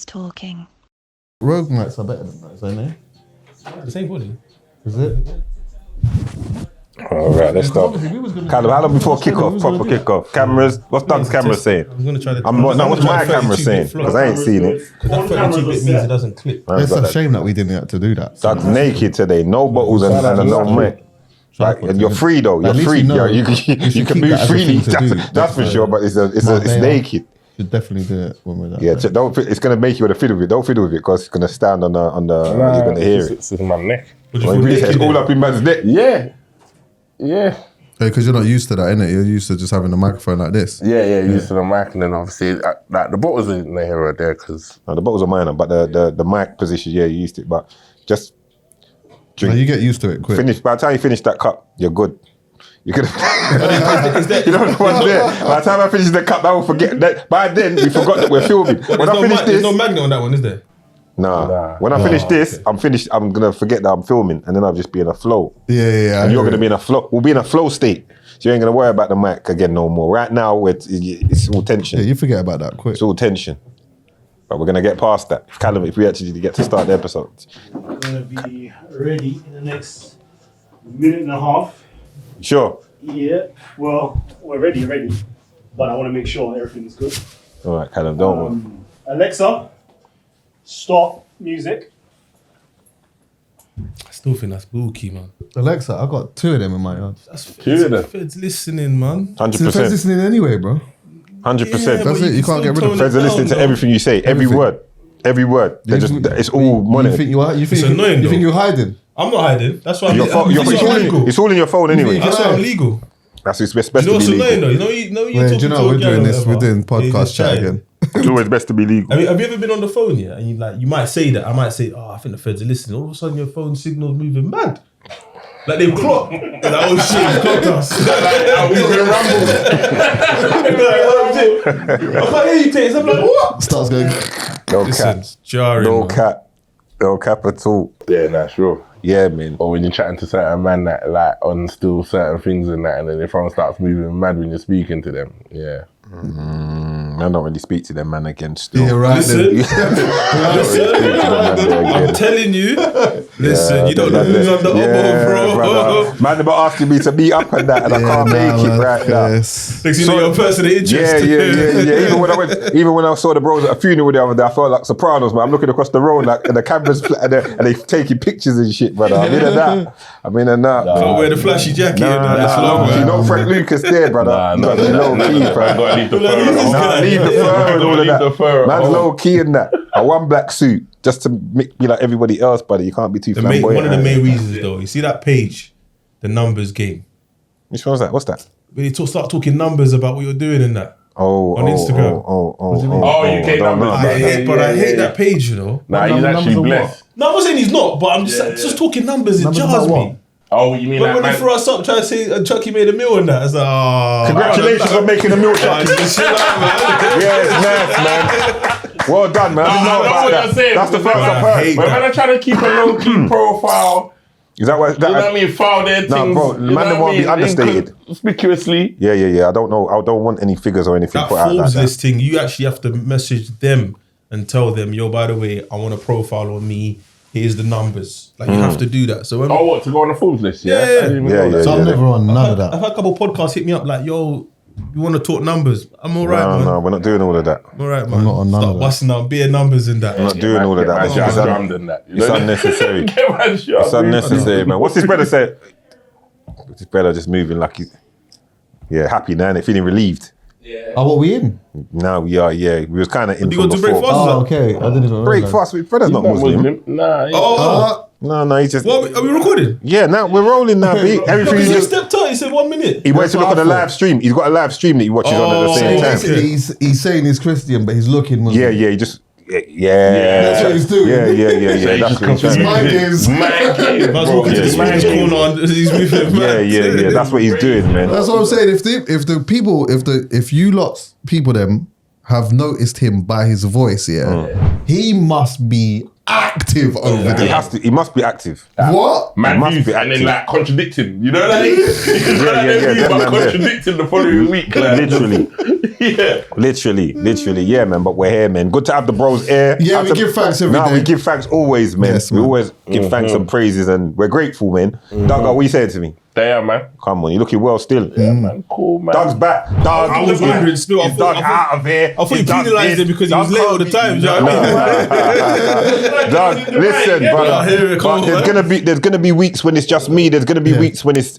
cameras talking. Rogue mics are better than those, aren't they? The same body. Is it? All right, let's start. Callum, how long before kickoff? Proper kickoff. Cameras. What's Doug's camera saying? I'm gonna try to. What's my camera saying? Because I ain't seen it. Because that 32 bit means it doesn't clip. It's a shame that we didn't have to do that. Doug's naked today. No bottles and no mic. Like, and you're free though. You're free. You can move freely. That's for sure. But it's naked. Should definitely do it when we're done. Yeah, don't. It's gonna make you want to fiddle with it. Don't fiddle with it because it's gonna stand on the. You're gonna hear it. It's in my neck. It's all up in man's neck. Yeah. Because you're not used to that, innit? You're used to just having a microphone like this. Yeah, used to the mic, and then obviously, like the bottles in the here or there, because the bottles are minor, but the mic position, you used to it, but just drink. No, you get used to it quick. By the time you finish that cup, you're good. You could. You don't know what's there. By the time I finish the cup, I will forget that. By then, we forgot that we're filming. When I finish this, there's no magnet on that one, is there? Nah. When I finish this, okay. I'm finished. I'm gonna forget that I'm filming, and then I'll just be in a flow. Yeah. And you're gonna be in a flow. We'll be in a flow state, so you ain't gonna worry about the mic again no more. Right now, it's all tension. Yeah, you forget about that quick. It's all tension. But we're gonna get past that. Callum, if we actually get to start the episode, we're gonna be ready in the next minute and a half. Sure. Yeah. Well, we're ready, but I want to make sure everything's good. All right, Callum, don't worry. Alexa, stop music. I still think that's bulky, man. Alexa, I got 2 of them in my yard. That's Two of them. Feds listening, man. 100%. The Feds listening anyway, bro. 100%. That's it. You can't get rid of Feds are listening to everything you say. Every word. It's all monitored. You think It's annoying, you think though. you're hiding? I'm not hiding. That's why It's all in your phone anyway. That's why I'm legal. That's it's best You know to what's be legal. annoying though? You know you're Wait, talking do you know to a we're girl doing or this? We're whatever, doing you're podcast just chat chatting. again. It's always best to be legal. Have you ever been on the phone, yeah? And you might say that. I might say, I think the Feds are listening. All of a sudden your phone signal's moving mad. Like they've clocked. They're like, oh shit, you've clocked us. I can't hear you, Taze. I'm like, what? Starts going. No Listen, cap. jarring, No man. cap. No cap at all. yeah, nah, sure. Yeah, man. Or when you're chatting to certain man that like on still certain things and that, and then their phone starts moving mad when you're speaking to them. Yeah. I don't really speak to them man again still. Yeah, right. Listen, I'm telling you. Listen, you don't know who's on the elbow, bro. Brother. Man, about asking me to meet up and that, and I can't make it right now. Yes. Next thing you know, your person of interest. Yeah. Even when I saw the bros at a funeral the other day, I felt like Sopranos, man. I'm looking across the road, like, and the cameras, and they taking pictures and shit, brother. I'm in and that. Can't wear the flashy jacket. You know Frank Lucas there, brother. Nah. Low key, fam. Leave the fur. Leave the fur and all of that. Leave the fur. Man's low key in that. A one black suit, just to be like everybody else, buddy. You can't be too flamboyant. One of the main reasons, though, you see that page, the numbers game. Which one's that? What's that? When you start talking numbers about what you're doing in that. On Instagram. UK numbers. I hate that page, you know. Nah, he's actually blessed. No, I'm not saying he's not, but I'm just talking numbers. It jars me. Oh, you mean But that when man? they threw us up trying to say Chuckie made a meal and that, it's like, Congratulations on making a meal, Chuckie. Chill out, man. Yeah, it's nice, man. Well done, man. I didn't know that's about what that. you're saying. That's the first I've heard. But when I try to keep a low key profile, Is that what? you know what I mean? File their things. No, bro, you know man, they what won't I be understated. Conspicuously. Yeah. I don't know. I don't want any figures or anything That put out like Forbes that. listing, you actually have to message them and tell them, yo, by the way, I want a profile on me. Here's the numbers. Like, you have to do that. So when Oh, what, to go on the Forbes list? Yeah. Yeah. I didn't even know that. So I'm never on none of that. I've had a couple of podcasts hit me up like, yo, you want to talk numbers? I'm all right, man. No, we're not doing all of that. I'm all right, man. I'm not on none Start of that. busting out bare numbers in that. We're not doing all of that. It's unnecessary. It's unnecessary, man. What's his brother say? His brother just moving like he's happy now and feeling relieved. Oh, what we in? Now we are, we was kind of in You from go to before. breakfast? Oh, okay. I didn't even Break realize. fast. My brother's not Muslim. Nah. No, he's just. What, are we recording? Yeah, now we're rolling now. Everything Because he you just. stepped out, he said 1 minute. He went to look at the live stream. He's got a live stream that he watches on at the same time. Basically, he's saying he's Christian, but he's looking Muslim. He just. That's what he's doing. Yeah. That's what he's trying to Mind do. games. Man's walking to the speaker's corner and he's moving mad. Yeah. That's what he's doing, man. That's what I'm saying. If you people them have noticed him by his voice, he must be active over He there. has to. He must be active. What? Man must views be and then active. like contradicting, you know, like yeah, but them man there. contradicting the following week, like, Literally. yeah. Literally, yeah, man. But we're here, man. Good to have the bros here. Yeah, we give thanks every day. We give thanks always, man. Yes, we man. always give thanks and praises, and we're grateful, man. Doug, what you saying to me? Damn, man. Come on, you're looking well still. Man, cool, man. Doug's back. Doug, I was wondering still. Is Doug out of here? I thought you penalised him because he was late all the time. Do you know what I mean? Doug, listen, brother. Here it comes, But there's gonna be weeks when it's just me. There's gonna be weeks when it's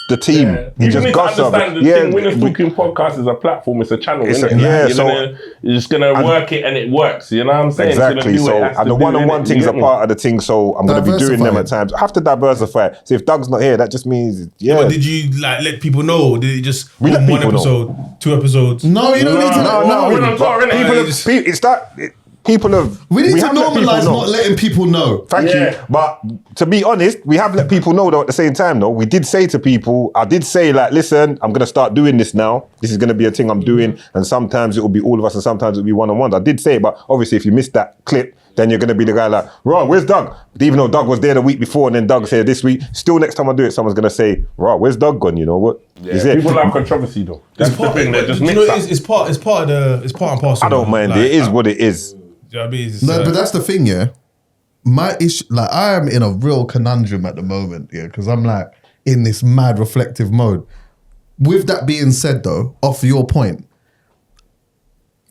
the team. You You just need to gossip. understand the thing. Winners Talking Podcast is a platform. It's a channel. It's Isn't a- it? yeah, You're just gonna work it and it works. You know what I'm saying? It's gonna Exactly. do what So, it has and the to do, one-on-one innit? things You are get me? part of the thing. So, I'm going to be doing them at Diversify. times. I have to diversify. So, if Doug's not here, that just means, But did you like let people know? Did it just We let one people know. episode, 2 episodes? No, you don't need to. No, we're not talking, innit? people Yeah, have, just- it's that people have. We need to have let people normalise know. not letting people know. Thank Yeah. you. But to be honest, we have let people know though at the same time though. We did say to people, I did say like, listen, I'm going to start doing this now. This is going to be a thing I'm doing. And sometimes it will be all of us and sometimes it will be one-on-ones. I did say it, but obviously if you missed that clip, then you're going to be the guy like, right, where's Doug? Even though Doug was there the week before and then Doug's here this week, still next time I do it, someone's going to say, right, where's Doug gone? You know what? Is it? People like controversy though. That's the thing. They just you mix know, up. it's part and parcel. I don't mind. Like, It is what it is. Do you know what I mean? It's, No, but that's the thing, yeah. My issue, like, I am in a real conundrum at the moment, yeah, because I'm like in this mad reflective mode. With that being said, though, off your point,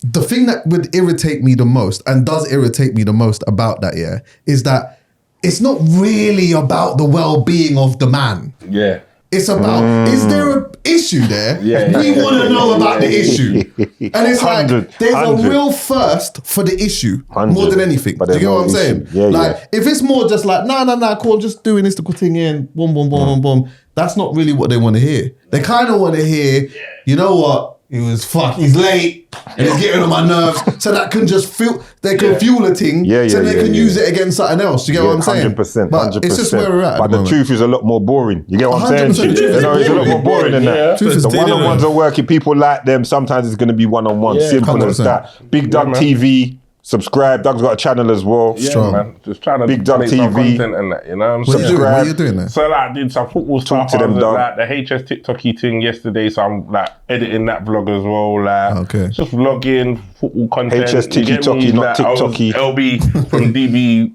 the thing that would irritate me the most and does irritate me the most about that, yeah, is that it's not really about the well-being of the man. Yeah. It's about, is there an issue there? Yeah, We yeah, want to know about the issue. And it's 100, like, there's 100. a real thirst for the issue 100, more than anything. but Do you there's get what no I'm saying? issue. Yeah, like, yeah. if it's more just like, nah, cool, I'm just doing this to thing here and boom, boom, boom, boom, boom. That's not really what they want to hear. They kind of want to hear, you know what? He's late and it's getting on my nerves. So that can just fuel a thing. Yeah, so they can yeah. use it against something else. Do you get what I'm saying? 100%. But 100%. it's just where we're at. But the the moment. truth is a lot more boring. You get what I'm 100% saying? the truth is It's a lot more boring than Yeah. that. Truth is The dead, one-on-ones innit? are working. People like them. Sometimes it's going to be one-on-one. Yeah, Simple as 100%. that. Big Doug man. TV. Subscribe. Doug's got a channel as well. Yeah, Strong. man. Just trying to Big Doug make some TV. content and that, you know what I'm What saying? you doing? What subscribe. are you doing there? So like, I did some football stuff. to them, I was dog. at, like the HS TikTok thing yesterday, so I'm like editing that vlog as well. Like, Okay. just vlogging football content. HS you get Tiki-Toki, me? not Like, I was TikToky. LB from DB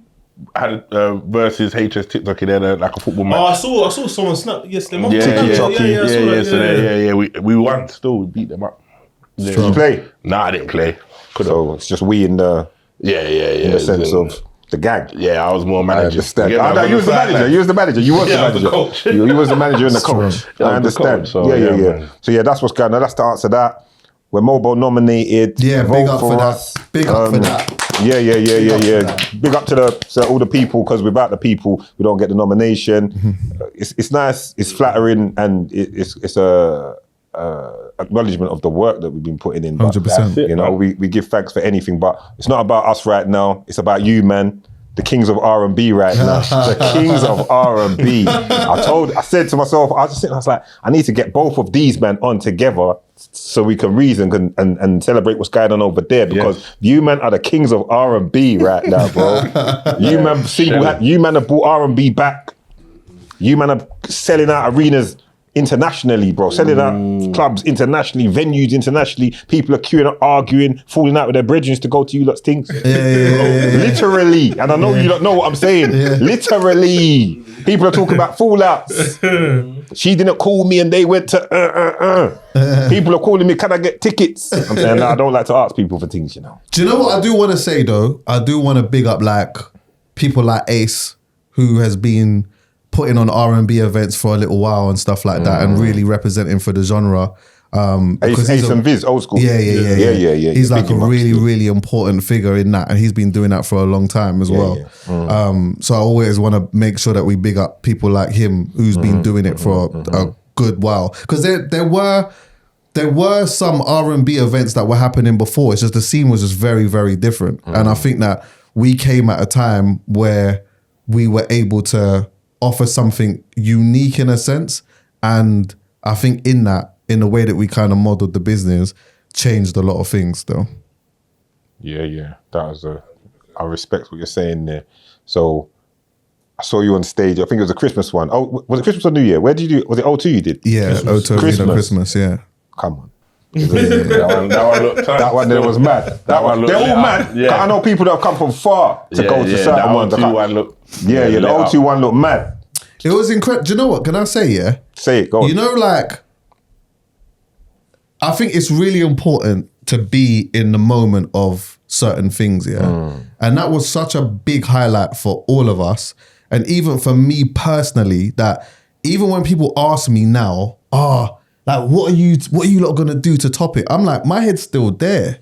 had versus HS TikTok. They had like a football match. Oh, I saw someone snap yesterday. yeah, I saw that, So we won. Still, we beat them up. Yeah. Did you play? Nah, I didn't play. So it's just we in the sense of the gang. Yeah, I was more I manager. understand. You get me? You was the manager. You was the manager. You was Yeah, I the was the manager. coach. You was the manager and the coach. Yeah, I I was the understand. coach, so, yeah. man. So yeah, that's what's going on. That's the answer to that. We're MOBO nominated. Yeah, Vote big up for that. us. Big up for that. Yeah. Big up to all the people, because without the people, we don't get the nomination. It's nice. It's flattering, and it's a acknowledgement of the work that we've been putting in. But, 100%. it, You know, man. we give thanks for anything, but it's not about us right now. It's about you, man. The kings of R&B right now. The kings of R&B. I said to myself, I was just sitting, I was like, I need to get both of these men on together so we can reason and celebrate what's going on over there, because you man are the kings of R&B right now, bro. You man have brought R&B back. You man are selling out arenas internationally, bro. Selling out clubs internationally, venues internationally. People are queuing up, arguing, falling out with their brethren to go to you lot's things. Literally. And I know you don't know what I'm saying. Literally. People are talking about fallouts. She didn't call me and they went to People are calling me, can I get tickets? I'm saying, I don't like to ask people for things, you know. Do you know what I do want to say though? I do want to big up like people like Ace, who has been putting on R&B events for a little while and stuff like that, and really representing for the genre. Because Ace and Viz, old school. Yeah. He's like Big a him up really, still. really important figure in that, and he's been doing that for a long time as well. So I always want to make sure that we big up people like him, who's been doing it for a good while. Because there were some R&B events that were happening before. It's just the scene was just very, very different, and I think that we came at a time where we were able to offer something unique in a sense, and I think in the way that we kind of modeled the business, changed a lot of things though. Yeah. That was I respect what you're saying there. So I saw you on stage. I think it was a Christmas one. Oh, was it Christmas or New Year? Where did you do? Was it O2 you did? Yeah, Christmas, yeah. Come on. that one there was mad. They're all mad. Yeah. I know people that have come from far to go to certain ones. The O2 one looked mad. It was incredible. Do you know what? Can I say, yeah? Say it, go on. You know, like, I think it's really important to be in the moment of certain things, yeah? And that was such a big highlight for all of us. And even for me personally, that even when people ask me now, like, what are you lot gonna do to top it? I'm like, my head's still there.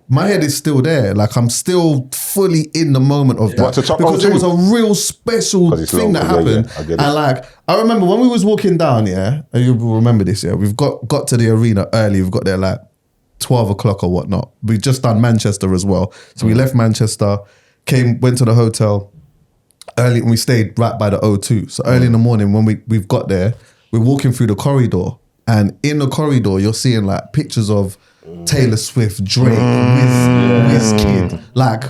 My head is still there. Like, I'm still fully in the moment of that. What, to top because O2? it was a real special thing that happened. I get it. And like, I remember when we was walking down, yeah, and you will remember this, yeah, we've got to the arena early. We've got there like 12 o'clock or whatnot. We've just done Manchester as well. So we left Manchester, went to the hotel early, and we stayed right by the O2. So early in the morning when we've got there, we're walking through the corridor. And in the corridor, you're seeing like pictures of Taylor Swift, Drake, Wizkid, like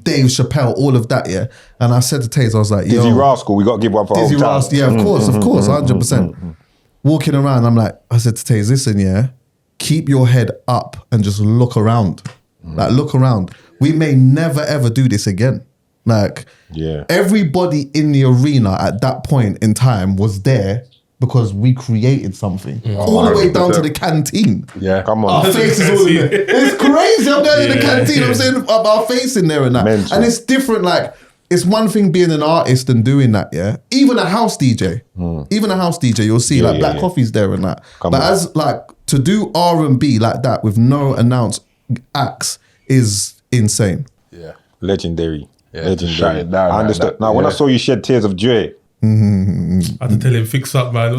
Dave Chappelle, all of that, yeah. And I said to Taze, I was like, yo, Dizzy Rascal, we got to give one for Dizzy hometown. Rascal, yeah, of course, 100%. Walking around, I'm like, I said to Taze, listen, yeah, keep your head up and just look around. Like, look around. We may never ever do this again. Like, everybody in the arena at that point in time was there because we created something. All the way down to the canteen. Yeah, come on. Our faces all in there. It's crazy. I'm going to the canteen. I'm saying our face in there and that. Mental. And it's different. Like, it's one thing being an artist and doing that, yeah? Even a house DJ. Even a house DJ, you'll see like Black Coffee's there and that. But as like, to do R&B like that with no announced acts is insane. Yeah. Legendary. Yeah, shut it down. I understood. Now, when I saw you shed tears of joy, I had to tell him, fix up, man. I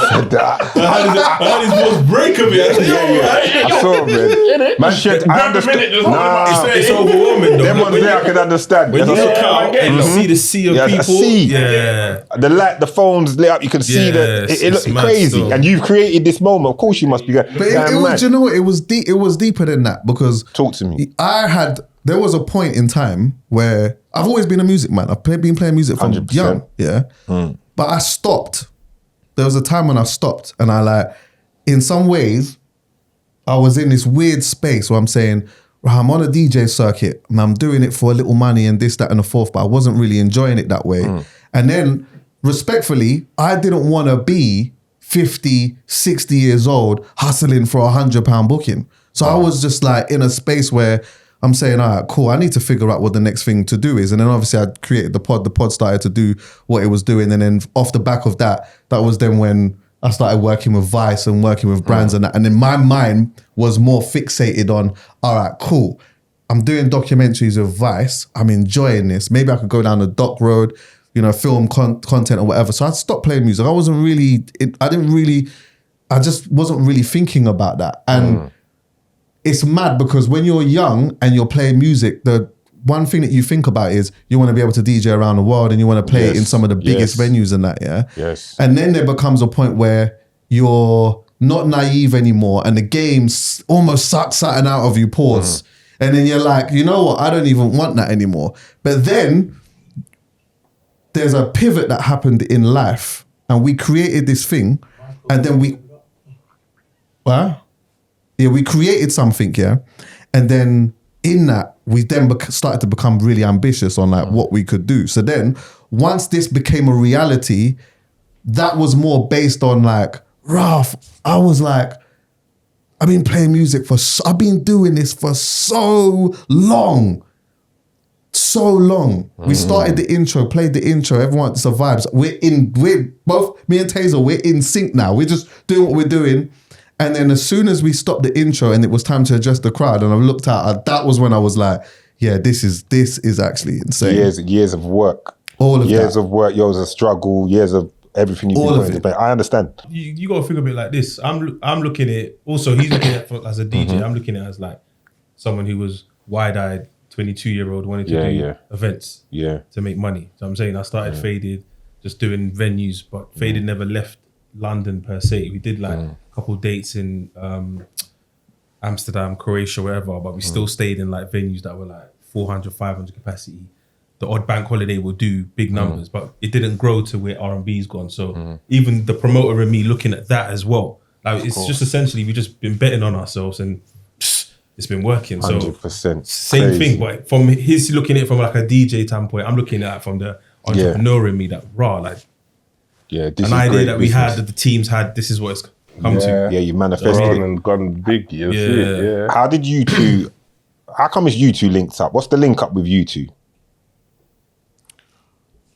said that. I had his voice break a bit. I saw him, man. Man, shit, I understood. It's overwhelming, though. Them ones there I can understand. When you look out and you see the sea of people. A sea. Yeah. The light, the phones lit up, you can see it looked crazy. still. And you've created this moment. Of course you must be going. But it was, you know what? It was deep. It was deeper than that because Talk to me. There was a point in time where I've always been a music man. I've been playing music from 100%. young, yeah. But I stopped. There was a time when I stopped, and I like, in some ways, I was in this weird space where I'm saying, I'm on a DJ circuit and I'm doing it for a little money and this, that, and the fourth, but I wasn't really enjoying it that way. And then, respectfully, I didn't want to be 50, 60 years old hustling for £100 booking. So I was just like in a space where I'm saying, all right, cool, I need to figure out what the next thing to do is. And then obviously I created the pod. The pod started to do what it was doing. And then off the back of that, that was then when I started working with Vice and working with brands and that. And then my mind was more fixated on, all right, cool, I'm doing documentaries with Vice. I'm enjoying this. Maybe I could go down the doc road, you know, film content or whatever. So I stopped playing music. I just wasn't really thinking about that. And it's mad because when you're young and you're playing music, the one thing that you think about is you want to be able to DJ around the world and you want to play it in some of the biggest venues and that, yeah? Yes. And then there becomes a point where you're not naive anymore and the game almost sucks something out of you, pause. And then you're like, you know what? I don't even want that anymore. But then there's a pivot that happened in life and we created this thing and then we created something, yeah? And then in that, we then started to become really ambitious on like what we could do. So then once this became a reality, that was more based on like, Ralph, I was like, I've been playing music I've been doing this for so long. So long. We started the intro, played the intro, everyone survives. We're both, me and Tazer, we're in sync now. We're just doing what we're doing. And then as soon as we stopped the intro and it was time to address the crowd and I looked out, that was when I was like, yeah, this is actually insane. Years of work. All of years that. of work, years of struggle, years of everything you've been putting into play. I understand. You got to think of it like this. I'm looking at it, also he's looking at it as a DJ. I'm looking at it as like someone who was wide-eyed, 22-year-old, wanted to do events to make money. So I'm saying I started Faded, just doing venues, but Faded never left London per se. We did like a couple dates in Amsterdam, Croatia, wherever, but we still stayed in like venues that were like 400, 500 capacity. The odd bank holiday will do big numbers, but it didn't grow to where R&B's gone. So even the promoter and me looking at that as well, like it's just essentially we just been betting on ourselves and it's been working. 100%. So same thing, but from his looking at it from like a DJ standpoint, I'm looking at it from the entrepreneur in me that this is idea great that we business. had, that the teams had, this is what it's come to. Yeah, you manifested Gone it. and gone big. You see it, yeah. How did you two, how come it's you two linked up? What's the link up with you two?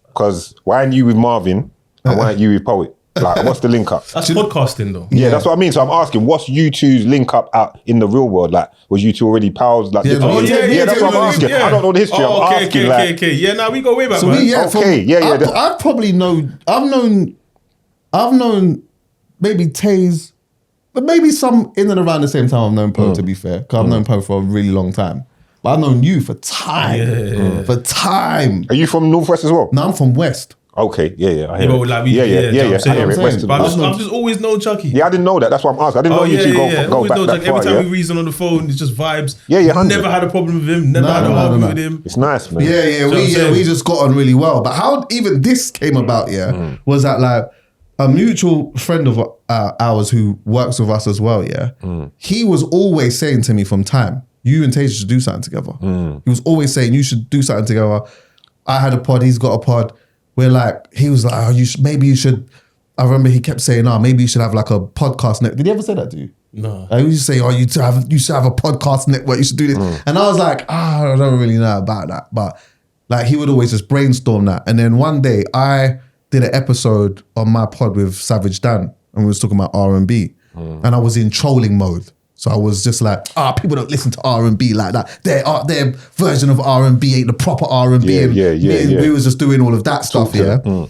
Because why aren't you with Marvin and why aren't you with Poet? Like, what's the link up? That's podcasting though. Yeah, that's what I mean. So I'm asking, what's you two's link up out in the real world? Like, was you two already pals? Like, Yeah, that's what I'm asking. I don't know the history. Oh, I'm asking, okay. Yeah, now we go way back, So man. I've probably known. I've known maybe Taze, but maybe some in and around the same time I've known Poe, to be fair. Because I've known Poe for a really long time. But I've known you for time. For time. Are you from Northwest as well? No, I'm from West. Okay, I hear But it. like I hear it. Western But West. I've just always known Chuckie. Yeah, I didn't know that. That's what I'm asking. I didn't know you two go Always back known that Chuckie. far. Every time Yeah, we reason on the phone, it's just vibes. Yeah, 100. Never had a problem with him. Never had a argument with him. It's nice, man. We just got on really well. But how even this came about, was that like a mutual friend of ours who works with us as well, he was always saying to me from time, you and Tazer should do something together. He was always saying, you should do something together. I had a pod, he's got a pod. We're like, he was like, maybe you should. I remember he kept saying, maybe you should have like a podcast network. Did he ever say that to you? No. Like, he used to say, you should have a podcast network, you should do this. And I was like, I don't really know about that. But like, he would always just brainstorm that. And then one day I did an episode on my pod with Savage Dan, and we was talking about R&B. And I was in trolling mode. So I was just like, people don't listen to R&B like that. Their version of R&B ain't the proper R&B. And we was just doing all of that stuff, And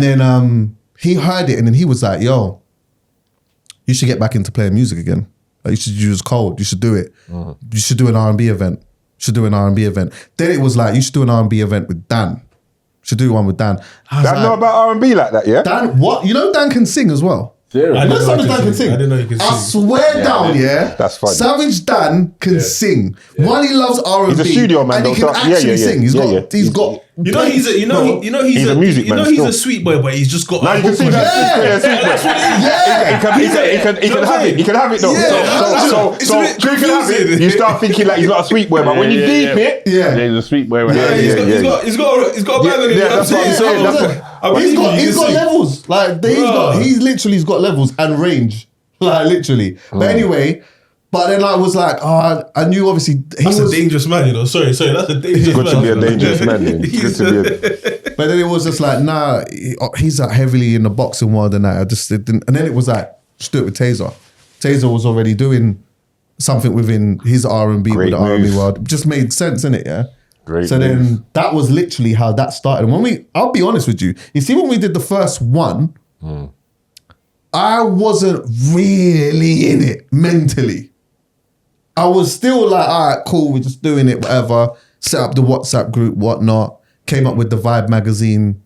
then he heard it, and then he was like, yo, you should get back into playing music again. Like, you should use cold. You should do it. You should do an R&B event. Then it was like, you should do an R&B event with Dan. You should do one with Dan. I know about R&B like that, yeah? Dan, what? You know Dan can sing as well. I Let's Dan can sing. I didn't know he could sing. I swear down, That's funny. Savage Dan can sing. One, he loves R&B. He's a studio man, and he though, can so- actually sing. He's got. He's a music man He's still. a sweet boy, but he's just got. Now you can see that. He can have it. He can have it though. So It's a bit you can have it. confusing. You start thinking like he's not a sweet boy, but when you deep it, Yeah, he's a sweet boy. He's got a bag on it. Yeah, that's what I'm saying. He's got levels. Like he's literally got levels and range. Like literally. But anyway. But then I was like, I knew obviously That's a dangerous man, you know. Sorry, that's a dangerous man. Good to be a dangerous man. Man. Good to be But then it was just like, nah, he's like heavily in the boxing world and that. It didn't. And then it was like, just do it with Tazer. Tazer was already doing something within his R&B with the R&B world. It just made sense, innit? Yeah. Great. So then that was literally how that started. And I'll be honest with you. You see, when we did the first one, I wasn't really in it mentally. I was still like, all right, cool, we're just doing it, whatever. Set up the WhatsApp group, whatnot. Came up with the Vibe magazine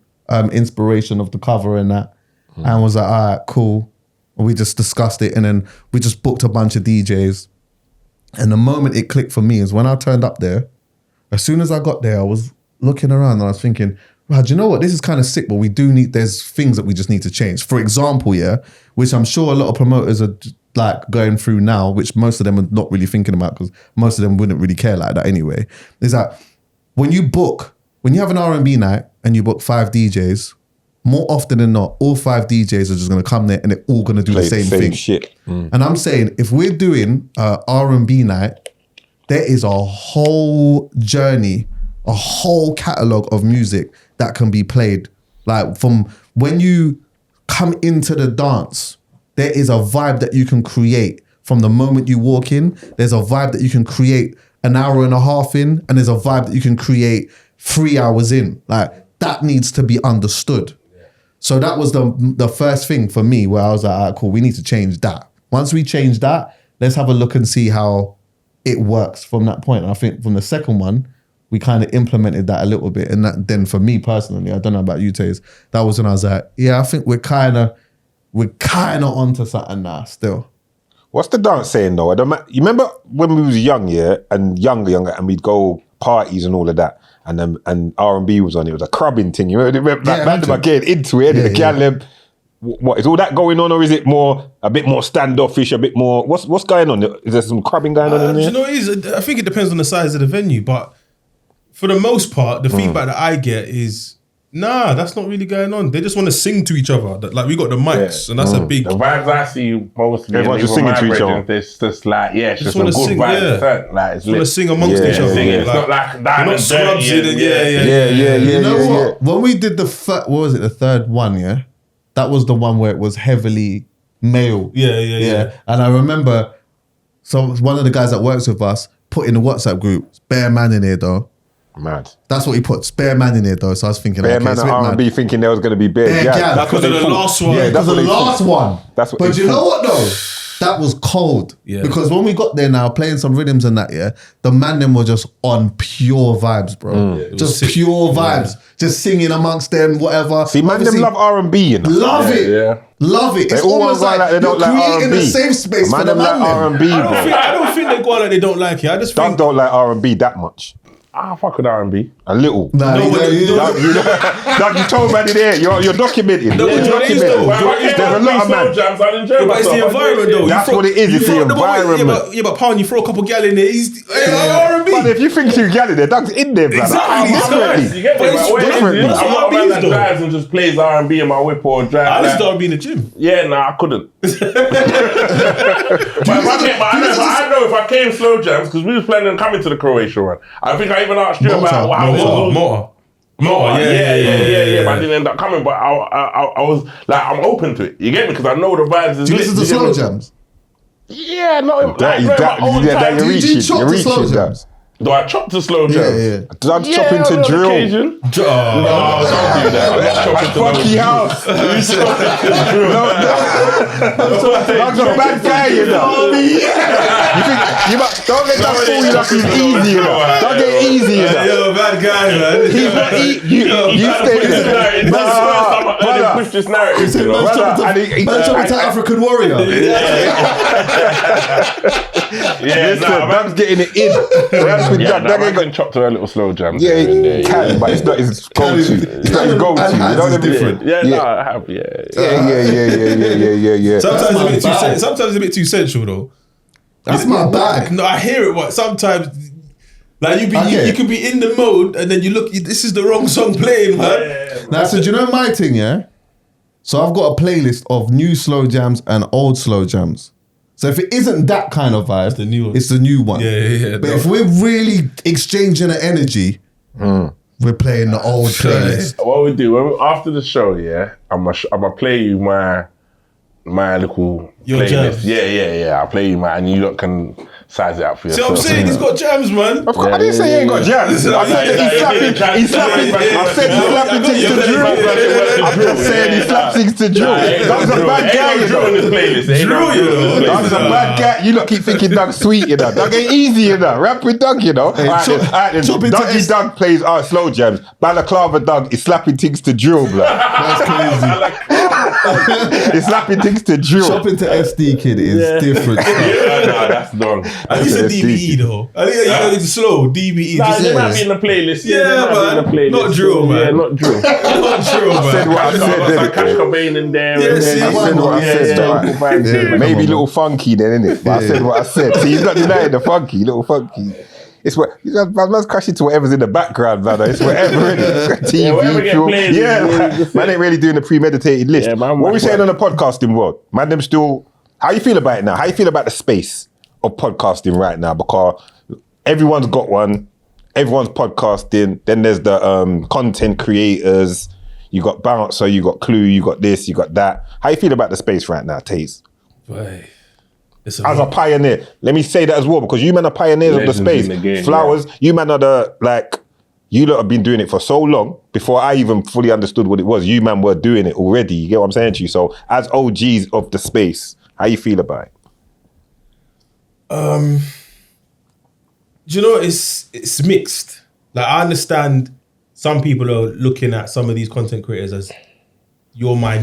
inspiration of the cover and that. And was like, all right, cool. And we just discussed it, and then we just booked a bunch of DJs. And the moment it clicked for me is when I turned up there. As soon as I got there, I was looking around and I was thinking, wow, do you know what? This is kind of sick, but there's things that we just need to change. For example, which I'm sure a lot of promoters are like going through now, which most of them are not really thinking about because most of them wouldn't really care like that anyway, is that when you have an R&B night and you book 5 DJs, more often than not, all 5 DJs are just going to come there and they're all going to do the same thing. Shit. And I'm saying, if we're doing a R&B night, there is a whole journey, a whole catalogue of music that can be played. Like from when you come into the dance, there is a vibe that you can create from the moment you walk in. There's a vibe that you can create an hour and a half in, and there's a vibe that you can create 3 hours in. Like that needs to be understood. So that was the first thing for me where I was like, all right, cool, we need to change that. Once we change that, let's have a look and see how it works from that point. And I think from the second one, we kind of implemented that a little bit. And that, then for me personally, I don't know about you, Taze, that was when I was like, yeah, I think we're kind of onto something now still. What's the dance saying though? You remember when we was young, and younger, and we'd go parties and all of that, and R&B was on. It was a crubbing thing. You remember that? Man, getting into it. The gal, what is all that going on, or is it a bit more standoffish? A bit more. What's going on? Is there some crubbing going on in there? You know, I think it depends on the size of the venue, but for the most part, the feedback that I get is. Nah, that's not really going on. They just want to sing to each other. Like, we got the mics, and that's a big... The vibes I see mostly... Everyone's just singing to each other. It's just like, it's just a good sing, vibe. Yeah. Like, it's want to sing amongst each other. It's not like... Not scrubs in and You know what? When we did the third one, that was the one where it was heavily male. Yeah. And I remember, one of the guys that works with us put in the WhatsApp group, spare man in here though. Mad. That's what he put, spare man in here though. So I was thinking, spare man and R&B thinking there was going to be bare gal. Because of the last one. Yeah, because of the last one. But you know what though? That was cold. Yeah. Because when we got there now, playing some rhythms and that, the man them were just on pure vibes, bro. Just pure vibes. Just singing amongst them, whatever. See, man them love R&B, you know. Love it. Yeah. Love it. It's all almost like they don't you're like creating R&B. a safe space Man for the them man like R&B, bro. I don't think they go on like they don't like it. I just Doug think... don't like R&B that much. I fuck with R&B. A little. Nah, Doug, you told man in here, you're documenting. No, You're it is documenting. though. There's a lot of man. Jams, I enjoy But it's the environment though. That's what it is, it's the environment. Yeah, but Pound, you throw a couple gal in there, he's R&B. But if you think two gal in there, Doug's in there, brother. Exactly. You get me? But it's different. I'm not a man that though. drives and just plays R&B in my whip or drive. I listen to R&B in the gym. Yeah, nah, I couldn't. I know if I came Slow Jams, because we was planning on coming to the Croatia one. I think I even asked you about how it was. Motor, yeah. But I didn't end up coming, but I was like, I'm open to it. You get me? Because I know the vibes. Do you listen to Slow Jams? Yeah, not You're reaching that. Do I chop to Slow Jams? Yeah. Doug's chopping to drill. No, don't do that. I'm not chopping to Funky house. Doug's a bad guy, you know. Don't let that fool you like he's easy, you know. Don't get easy, you know. You're a bad guy, man. He's not you stay there. Brother, push this narrative. Man, chopping to African Warrior. Doug's getting it in. I can chop to a little Slow Jam. Yeah, he can, but it's not his go-to. It's not his go-to. You know what I mean? Different. I have. Yeah. Sometimes it's a bit too sensual though. That's my bag. No, I hear it. What sometimes, like you could be in the mode and then you look. This is the wrong song playing, man. Now, so do you know my thing? Yeah. So I've got a playlist of new slow jams and old slow jams. So if it isn't that kind of vibe, it's the new one. Yeah. But if we're really exchanging the energy, we're playing the old playlist. What we do after the show, I'm gonna play you my little Your playlist. jams. Yeah. I'll play you and you lot can size it up for See yourself. what I'm saying? He's got jams, man. Of course, I didn't say he ain't got jams. I said he's slapping. I said he's slapping things to drill. I'm just saying he slaps things to drill. Doug's a bad guy, you know. Doug's a bad guy. You lot keep thinking Doug's sweet, you know. Doug ain't easy, you know. Rap with Doug, you know. Dougie Doug plays slow jams. Balaclava Doug is slapping things to drill, blood. That's crazy. He's slapping things to drill. Chopping to SD Kid is different. Nah, that's done. I think it's a DBE though. I think it's slow DBE. Nah, they might be in the playlist. Yeah, man. Not drill, man. Yeah, not drill. Not drill, man. I said what I said. Like Cash Cobain in there. Yeah, see, I said what I said. Maybe a little funky then, innit? But I said what I said. See, he's not denying the funky, little funky. It's what man's crashing to whatever's in the background, brother. It's whatever, innit? TV, film. Man ain't really doing the premeditated list. What are we saying on the podcasting world? Man, them still. How you feel about it now? How you feel about the space of podcasting right now? Because everyone's got one. Everyone's podcasting. Then there's the content creators. You got Bouncer, you got Clue, you got this, you got that. How you feel about the space right now, Taze? As a pioneer, let me say that as well, because you men are pioneers of the space. Flowers, you men are you lot have been doing it for so long, before I even fully understood what it was. You man were doing it already. You get what I'm saying to you? So as OGs of the space, how you feel about it? Do you know, it's mixed. Like, I understand some people are looking at some of these content creators as you're my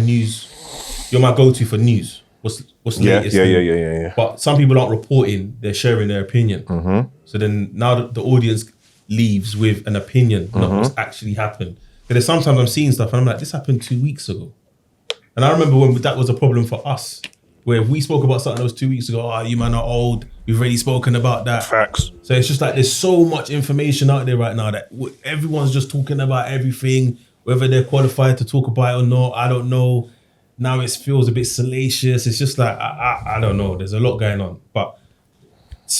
go-to for news. what's latest. Yeah. But some people aren't reporting; they're sharing their opinion. So then now the audience leaves with an opinion, not what's actually happened. Because sometimes I'm seeing stuff and I'm like, this happened 2 weeks ago. And I remember when that was a problem for us, where if we spoke about something that was 2 weeks ago, you man are old, we've already spoken about that. Facts. So it's just like there's so much information out there right now that everyone's just talking about everything, whether they're qualified to talk about it or not, I don't know. Now it feels a bit salacious. It's just like, I don't know. There's a lot going on. But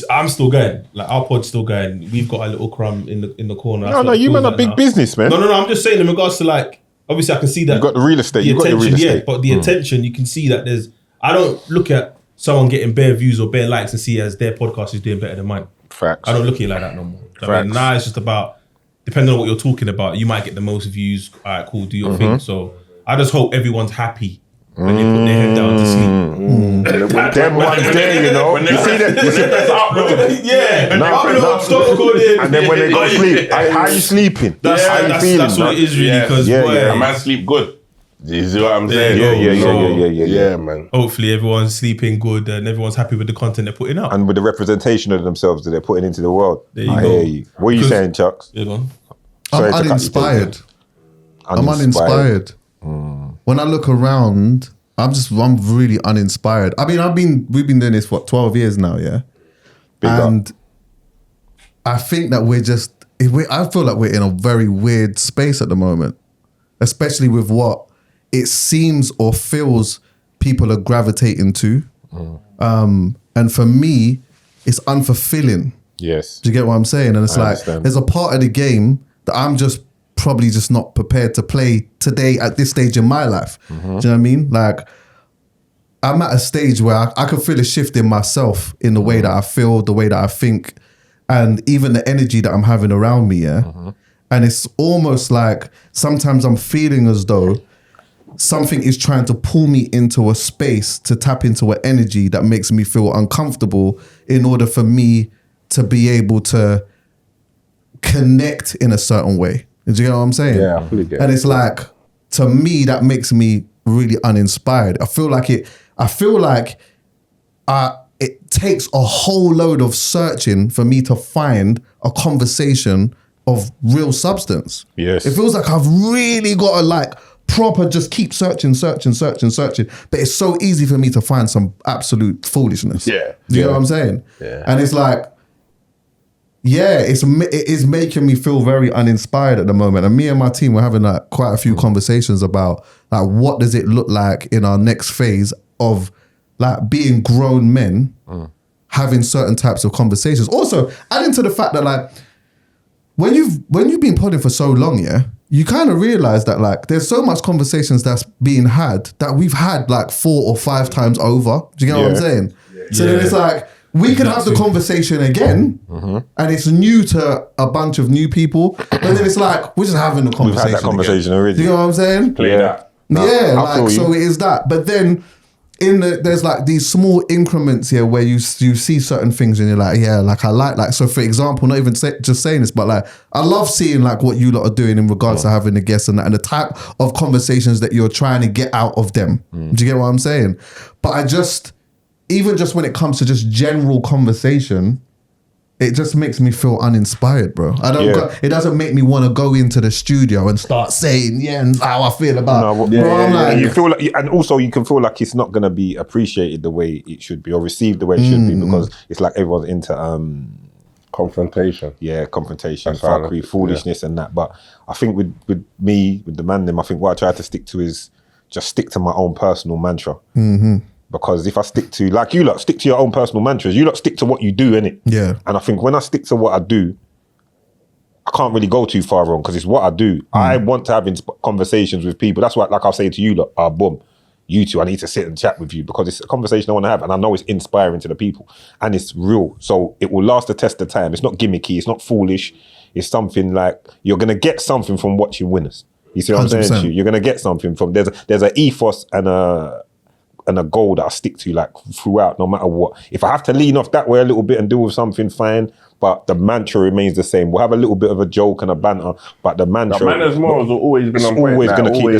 I'm still going. Like our pod's still going. We've got a little crumb in the corner. No, you man are big business, man. No. I'm just saying in regards to like, obviously I can see that. You've got the real estate. You've got your real estate. Yeah, but the attention, you can see that there's, I don't look at someone getting bare views or bare likes and see as their podcast is doing better than mine. Facts. I don't look at it like that no more. Facts. I mean, now it's just about, depending on what you're talking about, you might get the most views. All right, cool, do your thing. So I just hope everyone's happy when they put their head down to sleep. Them ones there, you know. You see them. Stop recording. And then when they go to sleep, how are you sleeping? How you feeling? That's what it is really. Because a man sleep good. You see what I'm saying? Yeah, man. Hopefully everyone's sleeping good and everyone's happy with the content they're putting out. And with the representation of themselves that they're putting into the world. There you I go. hear you. What are you saying, Chucks? You know? I'm uninspired. I'm uninspired. When I look around, I'm really uninspired. I mean, we've been doing this for 12 years now, yeah? And I think that I feel like we're in a very weird space at the moment, especially with what it seems or feels people are gravitating to. And for me, it's unfulfilling. Yes. Do you get what I'm saying? And it's there's a part of the game that I'm probably just not prepared to play today at this stage in my life. Do you know what I mean? Like, I'm at a stage where I can feel a shift in myself in the way that I feel, the way that I think, and even the energy that I'm having around me, And it's almost like sometimes I'm feeling as though something is trying to pull me into a space to tap into an energy that makes me feel uncomfortable in order for me to be able to connect in a certain way. Do you get what I'm saying? Yeah, I fully get it. And it's like, to me, that makes me really uninspired. I feel like it takes a whole load of searching for me to find a conversation of real substance. Yes. It feels like I've really got to proper just keep searching. But it's so easy for me to find some absolute foolishness. Yeah. Do you know what I'm saying? Yeah. And it's like, it is making me feel very uninspired at the moment. And me and my team were having quite a few conversations about what does it look like in our next phase of being grown men, having certain types of conversations. Also, adding to the fact that when you've been podding for so long, you kind of realize that there's so much conversations that's being had that we've had 4 or 5 times over. Do you get what I'm saying? Yeah. So then it's we could have the conversation again, and it's new to a bunch of new people, but then it's we're just having the conversation. We've had that conversation again. already. Do you know what I'm saying? Play that. So it is that. But then there's these small increments here where you see certain things and you're I like. So for example, not even just saying this, but I love seeing what you lot are doing in regards to having the guests and the type of conversations that you're trying to get out of them. Do you get what I'm saying? But even just when it comes to just general conversation, it just makes me feel uninspired, bro. It doesn't make me want to go into the studio and start saying, and how I feel about it. And you feel and also you can feel like it's not going to be appreciated the way it should be or received the way it should be, because it's everyone's into confrontation. Yeah, confrontation, fuckery, foolishness and that. But I think with me, with the man them, I think what I try to stick to is just stick to my own personal mantra. Because if I stick to, you lot, stick to your own personal mantras, you lot stick to what you do, innit? Yeah. And I think when I stick to what I do, I can't really go too far wrong because it's what I do. I want to have conversations with people. That's why, I was saying to you lot, boom, you two, I need to sit and chat with you because it's a conversation I want to have and I know it's inspiring to the people and it's real. So it will last the test of time. It's not gimmicky, it's not foolish. It's something you're going to get something from watching winners. You see what 100%. I'm saying to you? You're going to get something from, there's an ethos and a goal that I stick to throughout, no matter what. If I have to lean off that way a little bit and deal with something, fine, but the mantra remains the same. We'll have a little bit of a joke and a banter, but the mantra... The manners morals have always been on point. Always going to keep the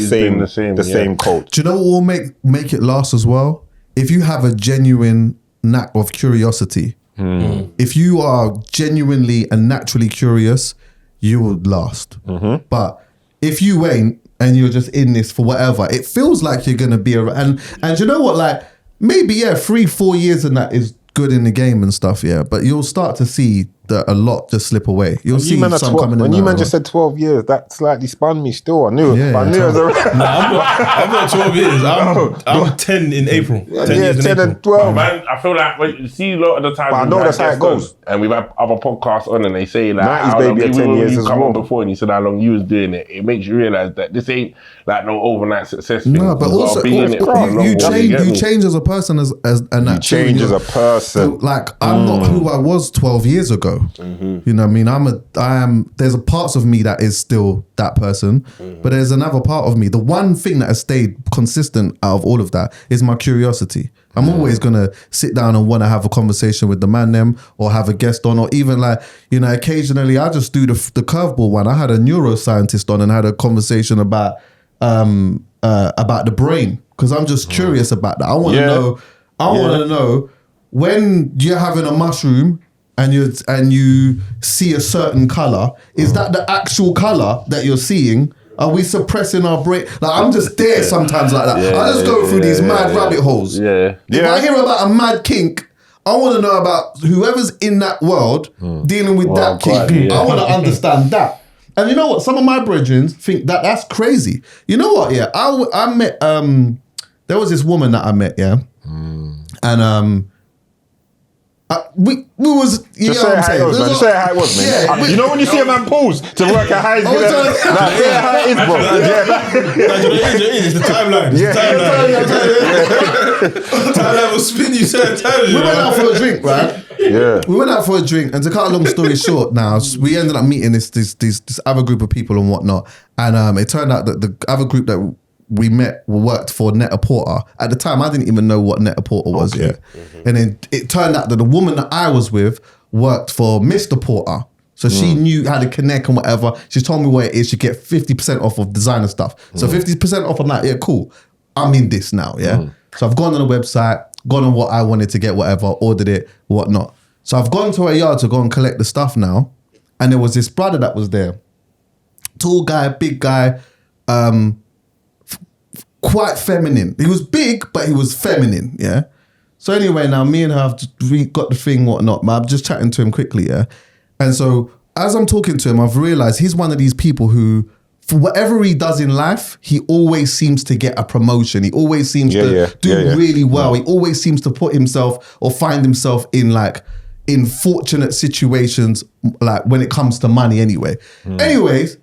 same code. Do you know what will make it last as well? if you have a genuine knack of curiosity, if you are genuinely and naturally curious, you will last. But if you ain't and you're just in this for whatever, it feels like you're gonna be around. And you know what? Like maybe 3-4 years and that is good in the game and stuff. But you'll start to see that a lot just slip away. You'll see some coming in. When you man just said 12 years, that slightly spun me still. I knew it. But I knew it was around. No, I'm not 12 years. I'm 10 in April. 10 and 12. Man, I feel like when you see a lot of the time, But I know that's how it goes. And we've had other podcasts on, and they say like, 90s how baby long at 10 years you as come well. on before, and you said how long you was doing it. It makes you realise that this ain't like no overnight success thing. No, but You've also gotta be in it for a long you while, get change. You me? change as a person and that Change as a person. Like I'm not who I was 12 years ago. You know what I mean? There's a parts of me that is still that person, but there's another part of me. The one thing that has stayed consistent out of all of that is my curiosity. I'm always gonna sit down and want to have a conversation with the man them, or have a guest on, or even like, you know, occasionally I just do the curveball one. I had a neuroscientist on and had a conversation about the brain, because I'm just curious about that. I want to know. I want to know when you're having a mushroom and you see a certain color, is that the actual color that you're seeing? Are we suppressing our brain? Like I'm just there sometimes like that. I just go through these mad rabbit holes. If I hear about a mad kink, I want to know about whoever's in that world dealing with that kink. I want to understand that. And you know what? Some of my brethren think that that's crazy. You know what? Yeah, I met. There was this woman that I met. Yeah, and we was, you Just know say what I'm how it saying? was, man. Just say how it was, man. Yeah, You know when you see a man pause to work out how he's gonna... Nah, say how it is, bro. It's the timeline. Timeline will spin you certain times. we went out for a drink, right? Yeah. We went out for a drink, and to cut a long story short, now we ended up meeting this other group of people and whatnot, and it turned out that the other group that we met worked for Net-a-Porter. At the time, I didn't even know what Net-a-Porter was yet. And then it turned out that the woman that I was with worked for Mr. Porter. So she knew how to connect and whatever. She told me what it is. She get 50% off of designer stuff. So 50% off on that, yeah, cool. I'm in this now, yeah? So I've gone on the website, gone on what I wanted to get, whatever, ordered it, whatnot. So I've gone to a yard to go and collect the stuff now. And there was this brother that was there. Tall guy, big guy, quite feminine. He was big, but he was feminine, yeah? So anyway, now me and her have got the thing, whatnot, but I'm just chatting to him quickly, yeah? And so as I'm talking to him, I've realized he's one of these people who, for whatever he does in life, he always seems to get a promotion. He always seems to do really well. He always seems to put himself or find himself in fortunate situations, like when it comes to money anyway. Anyways,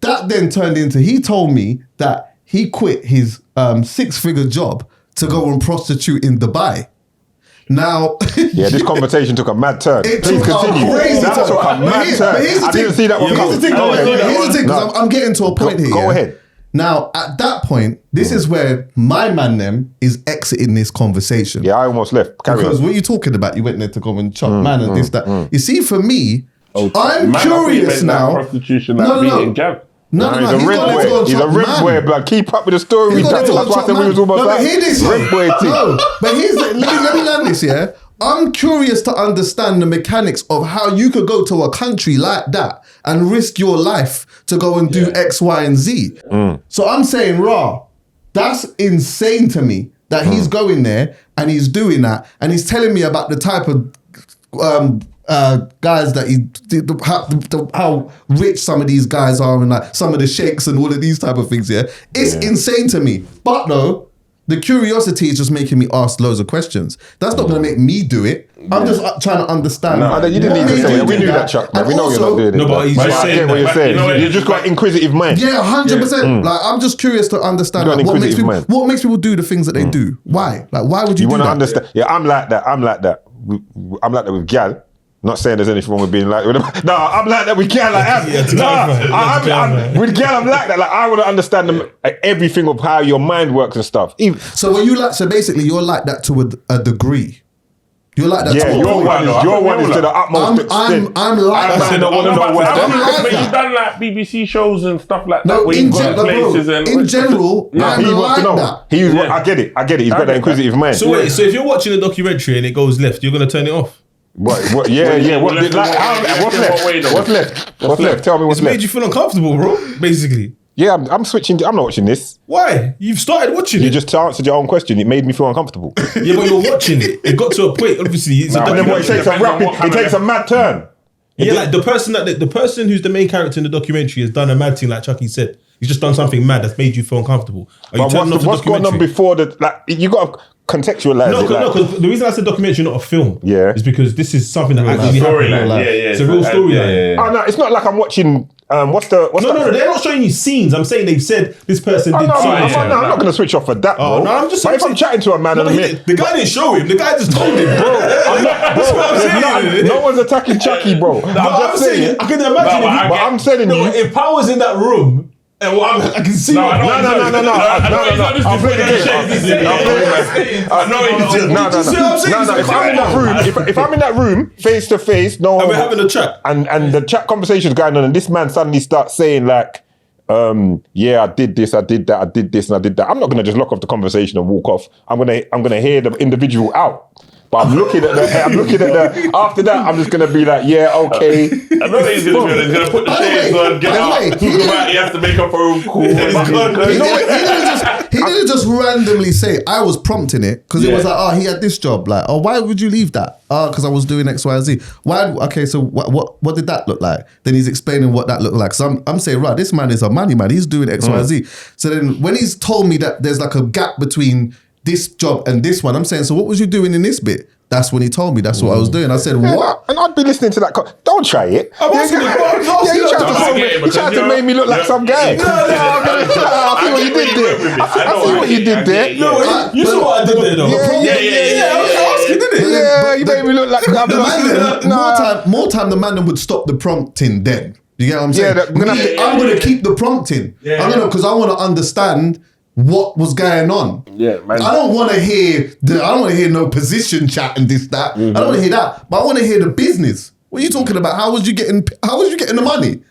that then turned into, he told me that he quit his 6-figure job to go and prostitute in Dubai. Now, this conversation took a mad turn. It Please took continue. a crazy That turn. took a mad turn. I didn't see that one Here's the thing, because I'm getting to a point here. Go ahead. Now, at that point, this is where my man them is exiting this conversation. Yeah, I almost left. Carry Because on. what are you talking about? You went there to go and chop man and this, that. You see, for me, I'm curious now. Prostitution, like beating gal. No, He's a red boy. He's a red boy, blood. Keep up with the story. That's why I said we was almost like red boy team. No, but let me learn this, yeah? I'm curious to understand the mechanics of how you could go to a country like that and risk your life to go and do X, Y, and Z. So I'm saying, that's insane to me that he's going there and he's doing that and he's telling me about the type of guys that he did, how rich some of these guys are and like some of the sheikhs and all of these type of things. It's insane to me. But no, the curiosity is just making me ask loads of questions. That's not going to make me do it. I'm just trying to understand. No, you didn't need to say it. We knew that, Chuck. We know you're not doing it. No, but he's just saying what you're saying. You just got inquisitive mind. Yeah, 100%. Like, I'm just curious to understand like, what makes people do the things that they do. Why? Like, why would you do that? You want to understand? Yeah, I'm like that. I'm like that with gal. Not saying there's anything wrong with being like with them. No, I'm like that with gal. Like, with gal, I'm like that. Like, I want to understand everything of how your mind works and stuff. So when you like, so basically, you're like that to a degree. You're like that. Yeah, your one is to the utmost extent. I'm like that. I don't want to know what's that. But you've done like BBC shows and stuff like that. No, where you've gone places and in general, I'm he wants like to know. that. I get it. He's got that inquisitive mind. So wait, so if you're watching a documentary and it goes left, you're gonna turn it off? What? Yeah. What's left? Tell me what's It's made left. you feel uncomfortable, bro. Basically. Yeah, I'm switching. I'm not watching this. Why? You've started watching You it. just answered your own question. It made me feel uncomfortable. Yeah, but you're watching it. It got to a point. Obviously, it's a And then what? It documentary. takes a mad turn. Yeah, like the person who's the main character in the documentary has done a mad thing, like Chuckie said. He's just done something mad that's made you feel uncomfortable. Are you But turning off the what's going on documentary? before the like? You got to contextualize it. No, because the reason I said documentary, not a film, Yeah. is because this is something that actually storyline. happened. Yeah. It's a real storyline. Oh no, it's not like I'm watching. What's that? No, they're not showing you scenes. I'm saying they've said this person did so. I'm not going to switch off for that, bro. Oh, no, I'm just but if saying- I'm chatting to a man No, and the guy didn't show him. The guy just told him, bro. That's what I'm saying. no one's attacking Chuckie, bro. No, I'm just saying, I can imagine. but I'm telling you. if I was in that room, and I can see. No. I'll play the game. If I'm in that room, face to face, no, And we're having a chat. and the chat conversation's going on, and this man suddenly starts saying like, yeah, I did this, I did that, I did this, and I did that. I'm not gonna just lock off the conversation and walk off. I'm gonna hear the individual out. But I'm looking at the. After that, I'm just gonna be like, yeah, okay. I know he's gonna put the shades on, get out, talk about he has to make a phone call. He didn't just randomly say I was prompting it because it was like, oh, he had this job. Like, oh, why would you leave that? Oh, because I was doing X, Y, and Z. Why? Okay, so what did that look like? Then he's explaining what that looked like. So I'm saying, right, this man is a money man. He's doing X, Y, and Z. So then when he's told me that there's like a gap between this job and this one, I'm saying, so what was you doing in this bit? That's when he told me that's what I was doing. I said, what? And I'd be listening to that. Don't try it. I'm asking You tried to make me look like some guy. I see what you did there. I see what you did there. No, you saw what I did there, though. Yeah, I was asking, didn't it? Yeah, you made me look like more time the man would stop the prompting then. You get what I'm saying? Yeah, I'm going to keep the prompting. I'm going to, because I want to understand what was going on. Yeah, man. I don't want to hear no position chat and this, that. I don't want to hear that. But I want to hear the business. What are you talking about? How was you getting the money?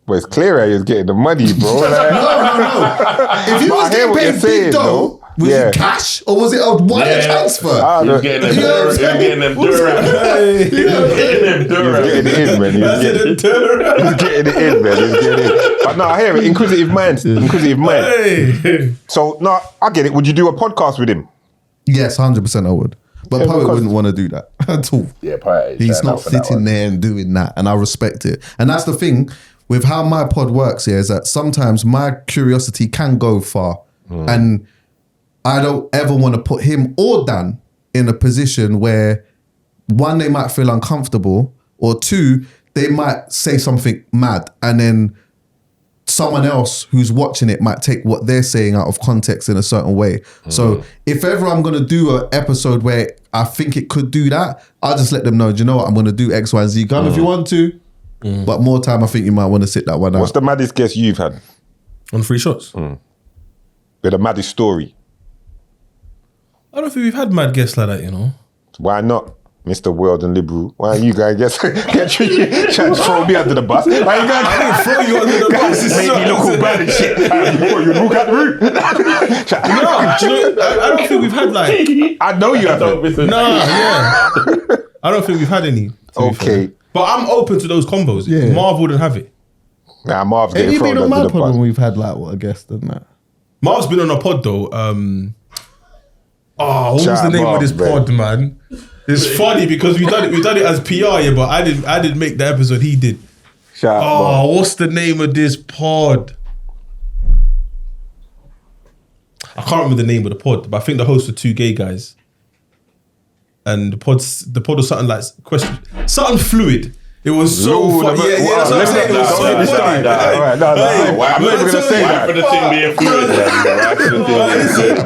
Well, it's clear how you're getting the money, bro. No. If you was getting paid big dough, was it cash or was it a wire transfer? You're getting them Tourettes. Getting it in, man. He's getting it in, man. But no, I hear it. Inquisitive mind. Hey. So, no, I get it. Would you do a podcast with him? Yes, 100% I would. But Poet wouldn't want to do that at all. Yeah, Poet. He's not sitting there and doing that, and I respect it. And that's the thing with how my pod works here, is that sometimes my curiosity can go far, and I don't ever want to put him or Dan in a position where, one, they might feel uncomfortable, or two, they might say something mad, and then someone else who's watching it might take what they're saying out of context in a certain way. So if ever I'm going to do an episode where I think it could do that, I'll just let them know, do you know what, I'm going to do X, Y, and Z. Come if you want to. But more time, I think you might want to sit that one out. What's the maddest guest you've had? On Free Shots? With the maddest story? I don't think we've had mad guests like that, you know. Why not? Mr. World and Liberal. Why you guys trying to throw me under the bus? Why you guys I didn't throw you under the bus. make me look all bad and shit? You look at the room. I don't think we've had like. I know you haven't. I don't think we've had any. Okay. But I'm open to those combos. Yeah. Marv wouldn't have it. Nah, Marv's Have getting you thrown been on under my the pod bus. when we've had like what a guest and that? Marv's been on a pod though. What was Shout the out name Marv, of this man. pod, man? It's funny because we've done it as PR, yeah, but I didn't make the episode, he did. Shout out, Marv. What's the name of this pod? I can't remember the name of the pod, but I think the hosts were two gay guys. And the pod was something like something fluid. It was so funny. That's what I'm saying. It was so funny. I'm not even going to say that. For the thing being fluid.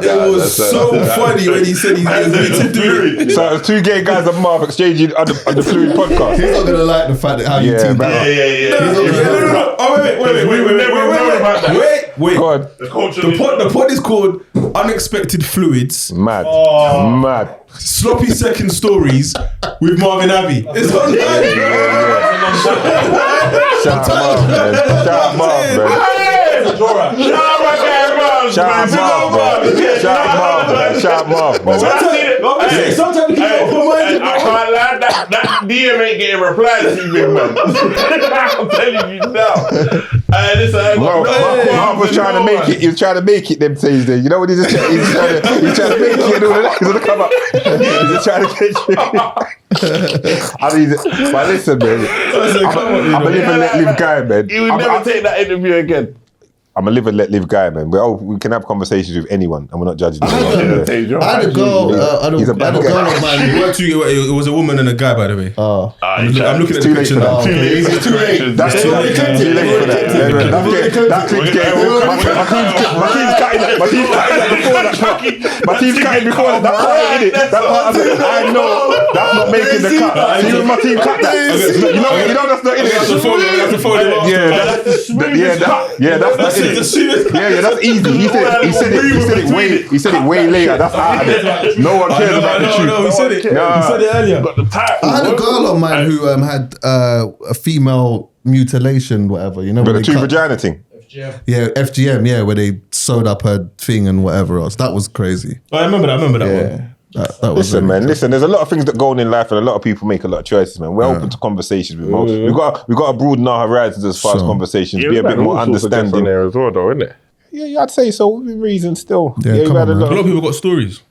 It was so funny when he said he agreed to do it. So it was two gay guys and Marv exchanging on the Fluid podcast. He's not going to like the fact that how you teamed up. Yeah. Oh, wait. Wait, Go on. the pod is called Unexpected Fluids, Mad. Mad. Sloppy Second Stories with Marvin Abbey. It's on Shout out, man. Shout out, man. Shout out, man. Sometimes you can't put I can't lie, that DM ain't getting replied to you, big man. I'm telling you now. Marv was trying to make it. He was trying to make it them days there. You know what he's trying to make it and all of that. He's gonna come up. He's just trying to get you. I mean, but listen, man. I'm a live and let live guy, man. You would never take that interview again. I'm a live and let live guy, man. We can have conversations with anyone, and we're not judging. I had a girl. He's a bad guy. It was a woman and a guy, by the way. I'm looking at the picture now. It's too late. That's too late. Too late for that. That clip's getting. My team's cutting before that. That part ain't it. That part, I know that's not making the cut. See when my team cut that. You know that's not in it. Yeah, that's not in it. Yeah, that's easy. He said it way later. That's out of it. No one cares about the truth. No, he said it earlier. Got the type. I had a girl on mine who had a female mutilation, whatever. You know, But the two vagina thing. Yeah, FGM. Yeah, where they sewed up her thing and whatever else. That was crazy. I remember that one. That was Listen, man. Listen, there's a lot of things that go on in life, and a lot of people make a lot of choices, man. We're open to conversations with most. We got to broaden our horizons as far as conversations. Be a bit more understanding there as well, though, isn't it? Yeah, I'd say so. With reason, still. Yeah, come on, A lot of people got stories.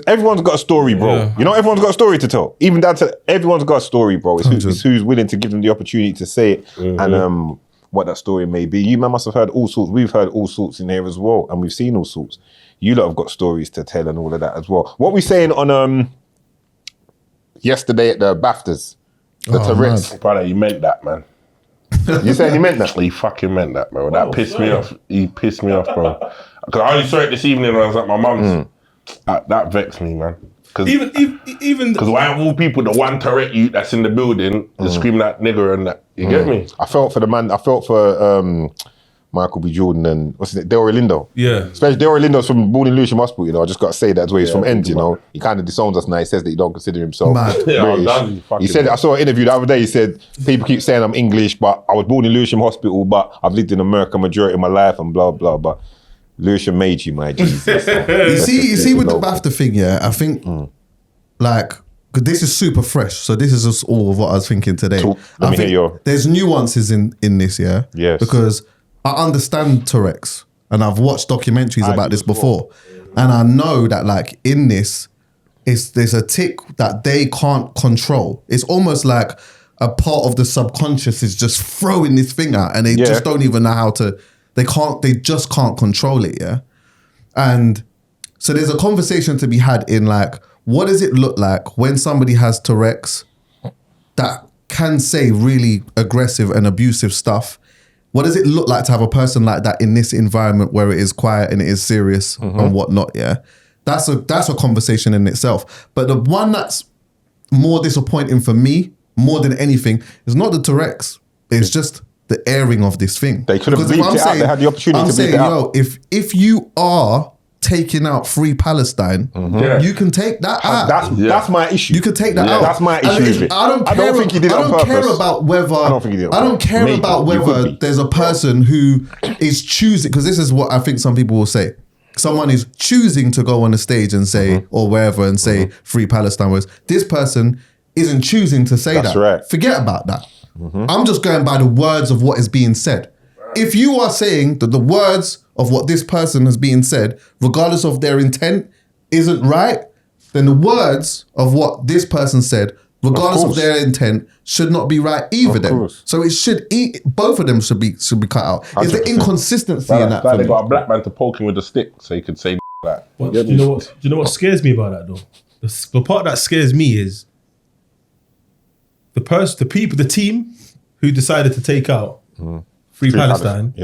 Everyone's got a story, bro. Yeah. You know, everyone's got a story to tell. Even down to everyone's got a story, bro. It's who's willing to give them the opportunity to say it and what that story may be. You man must have heard all sorts. We've heard all sorts in here as well, and we've seen all sorts. You lot have got stories to tell and all of that as well. What we saying on yesterday at the BAFTAs, the Tourettes. Brother, he meant that, man. You saying he meant that? He fucking meant that, bro. That pissed me off. He pissed me off, bro. Because I only saw it this evening when I was at my mum's. That vexed me, man. Even because why of all people, the one Tourette youth that's in the building is screaming that nigger and that. You get me? I felt for the man. I felt for Michael B. Jordan and what's his name? Delroy Lindo. Yeah. Especially Delroy Lindo's from born in Lewisham Hospital, you know. I just got to say that as well. He's from End, you know. He kind of disowns us now. He says that he don't consider himself British. He said, I saw an interview the other day. He said, people keep saying I'm English, but I was born in Lewisham Hospital, but I've lived in America majority of my life and blah, blah, but Lewisham made you, my Jesus. You see with the BAFTA thing, yeah, I think like, because this is super fresh, so this is just all of what I was thinking today. Let me hear your... There's nuances in this, yeah? Yes. Because I understand Tourettes, and I've watched documentaries about this before, and I know that like in this, there's a tick that they can't control. It's almost like a part of the subconscious is just throwing this thing out, and they just don't even know how to. They just can't control it, yeah? And so there's a conversation to be had in like, what does it look like when somebody has Tourettes that can say really aggressive and abusive stuff? What does it look like to have a person like that in this environment where it is quiet and it is serious and whatnot, yeah? That's a conversation in itself. But the one that's more disappointing for me, more than anything, is not the Tourettes. It's just the airing of this thing. They could have bleeped it out. They had the opportunity to bleep it out. If you are taking out Free Palestine, you can take that out. That's my issue. You can take that out. That's my issue with it. I don't think he did it on purpose. I don't care about whether. I don't care about whether there's a person who is choosing, because this is what I think some people will say. Someone is choosing to go on the stage and say, or wherever, and say Free Palestine was. This person isn't choosing to say that. That's right. Forget about that. I'm just going by the words of what is being said. If you are saying that the words of what this person has been said, regardless of their intent, isn't right, then the words of what this person said, regardless of their intent, should not be right either. Then, so it should both of them should be cut out. It's the inconsistency in that. Like they got a black man to poke him with a stick, so he could say that. Do you know what scares me about that though? The part that scares me is the team who decided to take out Free Palestine,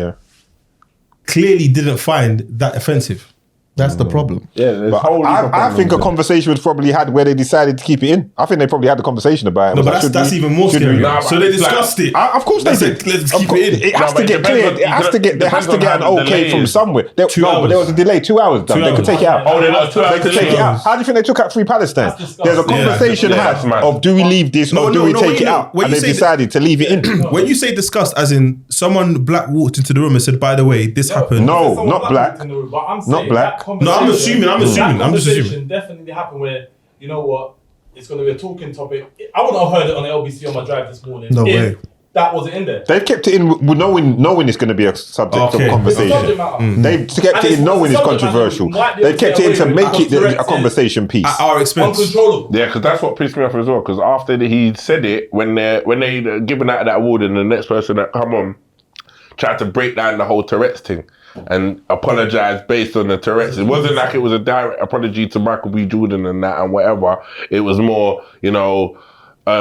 clearly didn't find that offensive. That's the problem. Yeah, there's But whole heap of I think a problems. conversation was probably had where they decided to keep it in. I think they probably had the conversation about it. No, Was but like, that's should we- even more should we- scary. Nah, So but they it's like- discussed it. Of course they Let's did. let's Of keep course- it in. It has No, to but get it depends cleared. on- It has to get. There has to get an depends on how okay the from delay is. somewhere. No, but 2 there hours. was a delay. 2 hours. Done. They could hours. take it out. Oh, they got 2 hours. They could take it out. How do you think they took out Free Palestine? That's There's a disgusting. conversation Yeah, had that's mad. of do we leave this or do we take wait, it no. out, When and you they say decided to leave it in. When you say discussed, as in someone black walked into the room and said, "By the way, this happened." No, Someone not black. in the room, but I'm Not saying black. that conversation- No, I'm assuming, that I'm just assuming. conversation definitely happened where, you know what, it's going to be a talking topic. I wouldn't have heard it on the LBC on my drive this morning. No if way. That wasn't in there. They've kept it in knowing it's going to be a subject Okay. of It's a conversation. subject matter. They've kept it in knowing it's controversial. They've kept it in to make it a conversation piece. At our expense. Uncontrollable. Yeah, because that's what pissed me off as well. Because after he said it, when they given out that award, and the next person that come on tried to break down the whole Tourettes thing and apologize based on the Tourettes. It wasn't like it was a direct apology to Michael B. Jordan and that and whatever. It was more,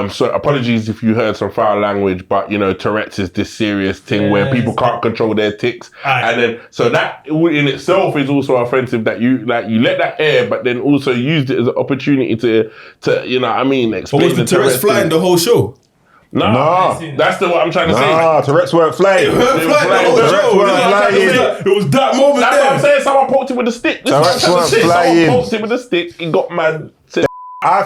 so apologies if you heard some foul language, but Tourette's is this serious thing where people can't control their tics, and then so that in itself is also offensive that you let that air, but then also used it as an opportunity to explain But was the Tourette's flying thing. the whole show? No, that's what I'm trying to say. Nah, Tourette's weren't flying. It weren't flying the whole Tourette's show. weren't flying. It was that moment That's what I'm there. saying. Someone poked him with a stick. This Tourette's is what I'm weren't saying. flying. Someone poked him with a stick. He got mad. Said, I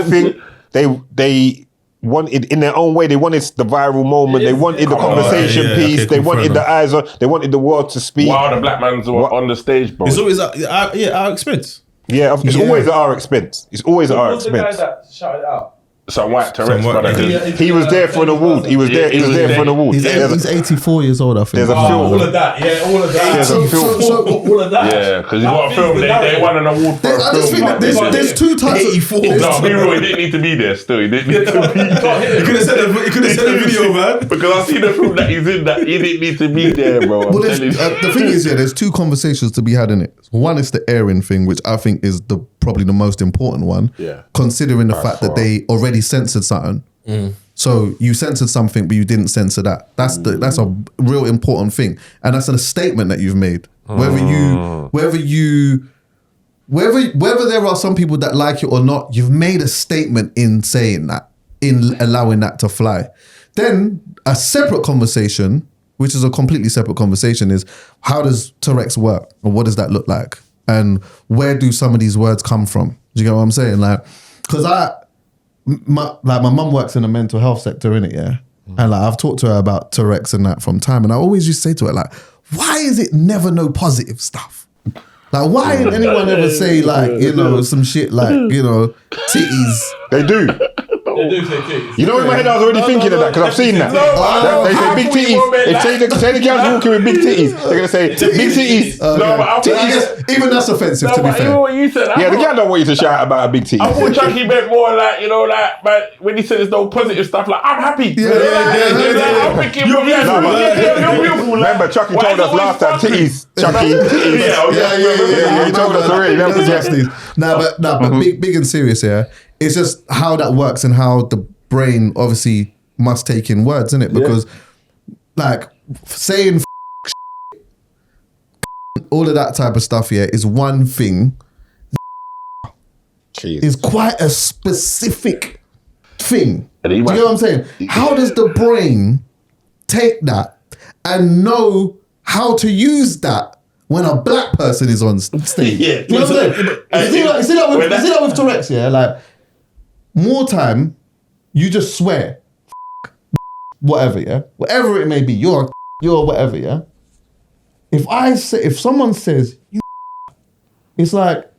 think they wanted, in their own way, they wanted the viral moment. They wanted the conversation piece. okay, they cool, wanted fair the eyes on. They wanted the world to speak. while the black man's on the stage, bro. It's always our expense. Yeah, it's always at our expense. It's always at our Who was the guy expense. that shouted it out? Some white Tourette's, Some white- brother. Yeah. He was there for an award. He was there. He was there for an award. He's 84 years old, I think. There's a All film. of that, all of that. There's a film. All of that. Yeah, because he's got a film. They won an award for a I just film. think that there's two types of... 84. No, be real, he didn't need to be there still. He didn't need to be there. You could have said the video, man. Because I see the film that he's in that he didn't need to be there, bro. I'm Well, telling you. the thing is, there's two conversations to be had in it. One is the airing thing, which I think is probably the most important one. Yeah. Considering the fact that they already censored something. So you censored something, but you didn't censor that. That's a real important thing, and that's a statement that you've made. Whether there are some people that like it or not, you've made a statement in saying that, in allowing that to fly. Then a separate conversation, which is a completely separate conversation, is how does Tourette's work and what does that look like, and where do some of these words come from? Do you get what I'm saying? Like, because my mum works in the mental health sector, innit, yeah? And like I've talked to her about Tourette's and that from time, and I always used to say to her, like, why is it never no positive stuff? Like, why didn't anyone ever say, like, some shit like, titties? They do. They do say titties. You know, in my head, I was already thinking of that because I've seen that. They say big titties. Say the girls walking with big titties. They're gonna say big titties. No, but I thought Even that's offensive, to be even fair. what you said. Yeah, the girl don't want you to shout about a big titty. I thought Chuckie meant more like, but when he said there's no positive stuff, like, I'm happy. Yeah. I'm thinking, you're beautiful. Remember, Chuckie told us last time, titties. Chuckie, titties. Yeah. He told us already. Never forget. But big and serious, yeah. It's just how that works and how the brain obviously must take in words, innit? Because like saying all of that type of stuff, yeah, is one thing. Is quite a specific thing. Do you get what I'm saying? How does the brain take that and know how to use that when a black person is on stage? Yeah. You know what I'm saying? You see that with Tourette's, yeah? Like, more time, you just swear, whatever, yeah? Whatever it may be, you're whatever, yeah? If someone says, it's like,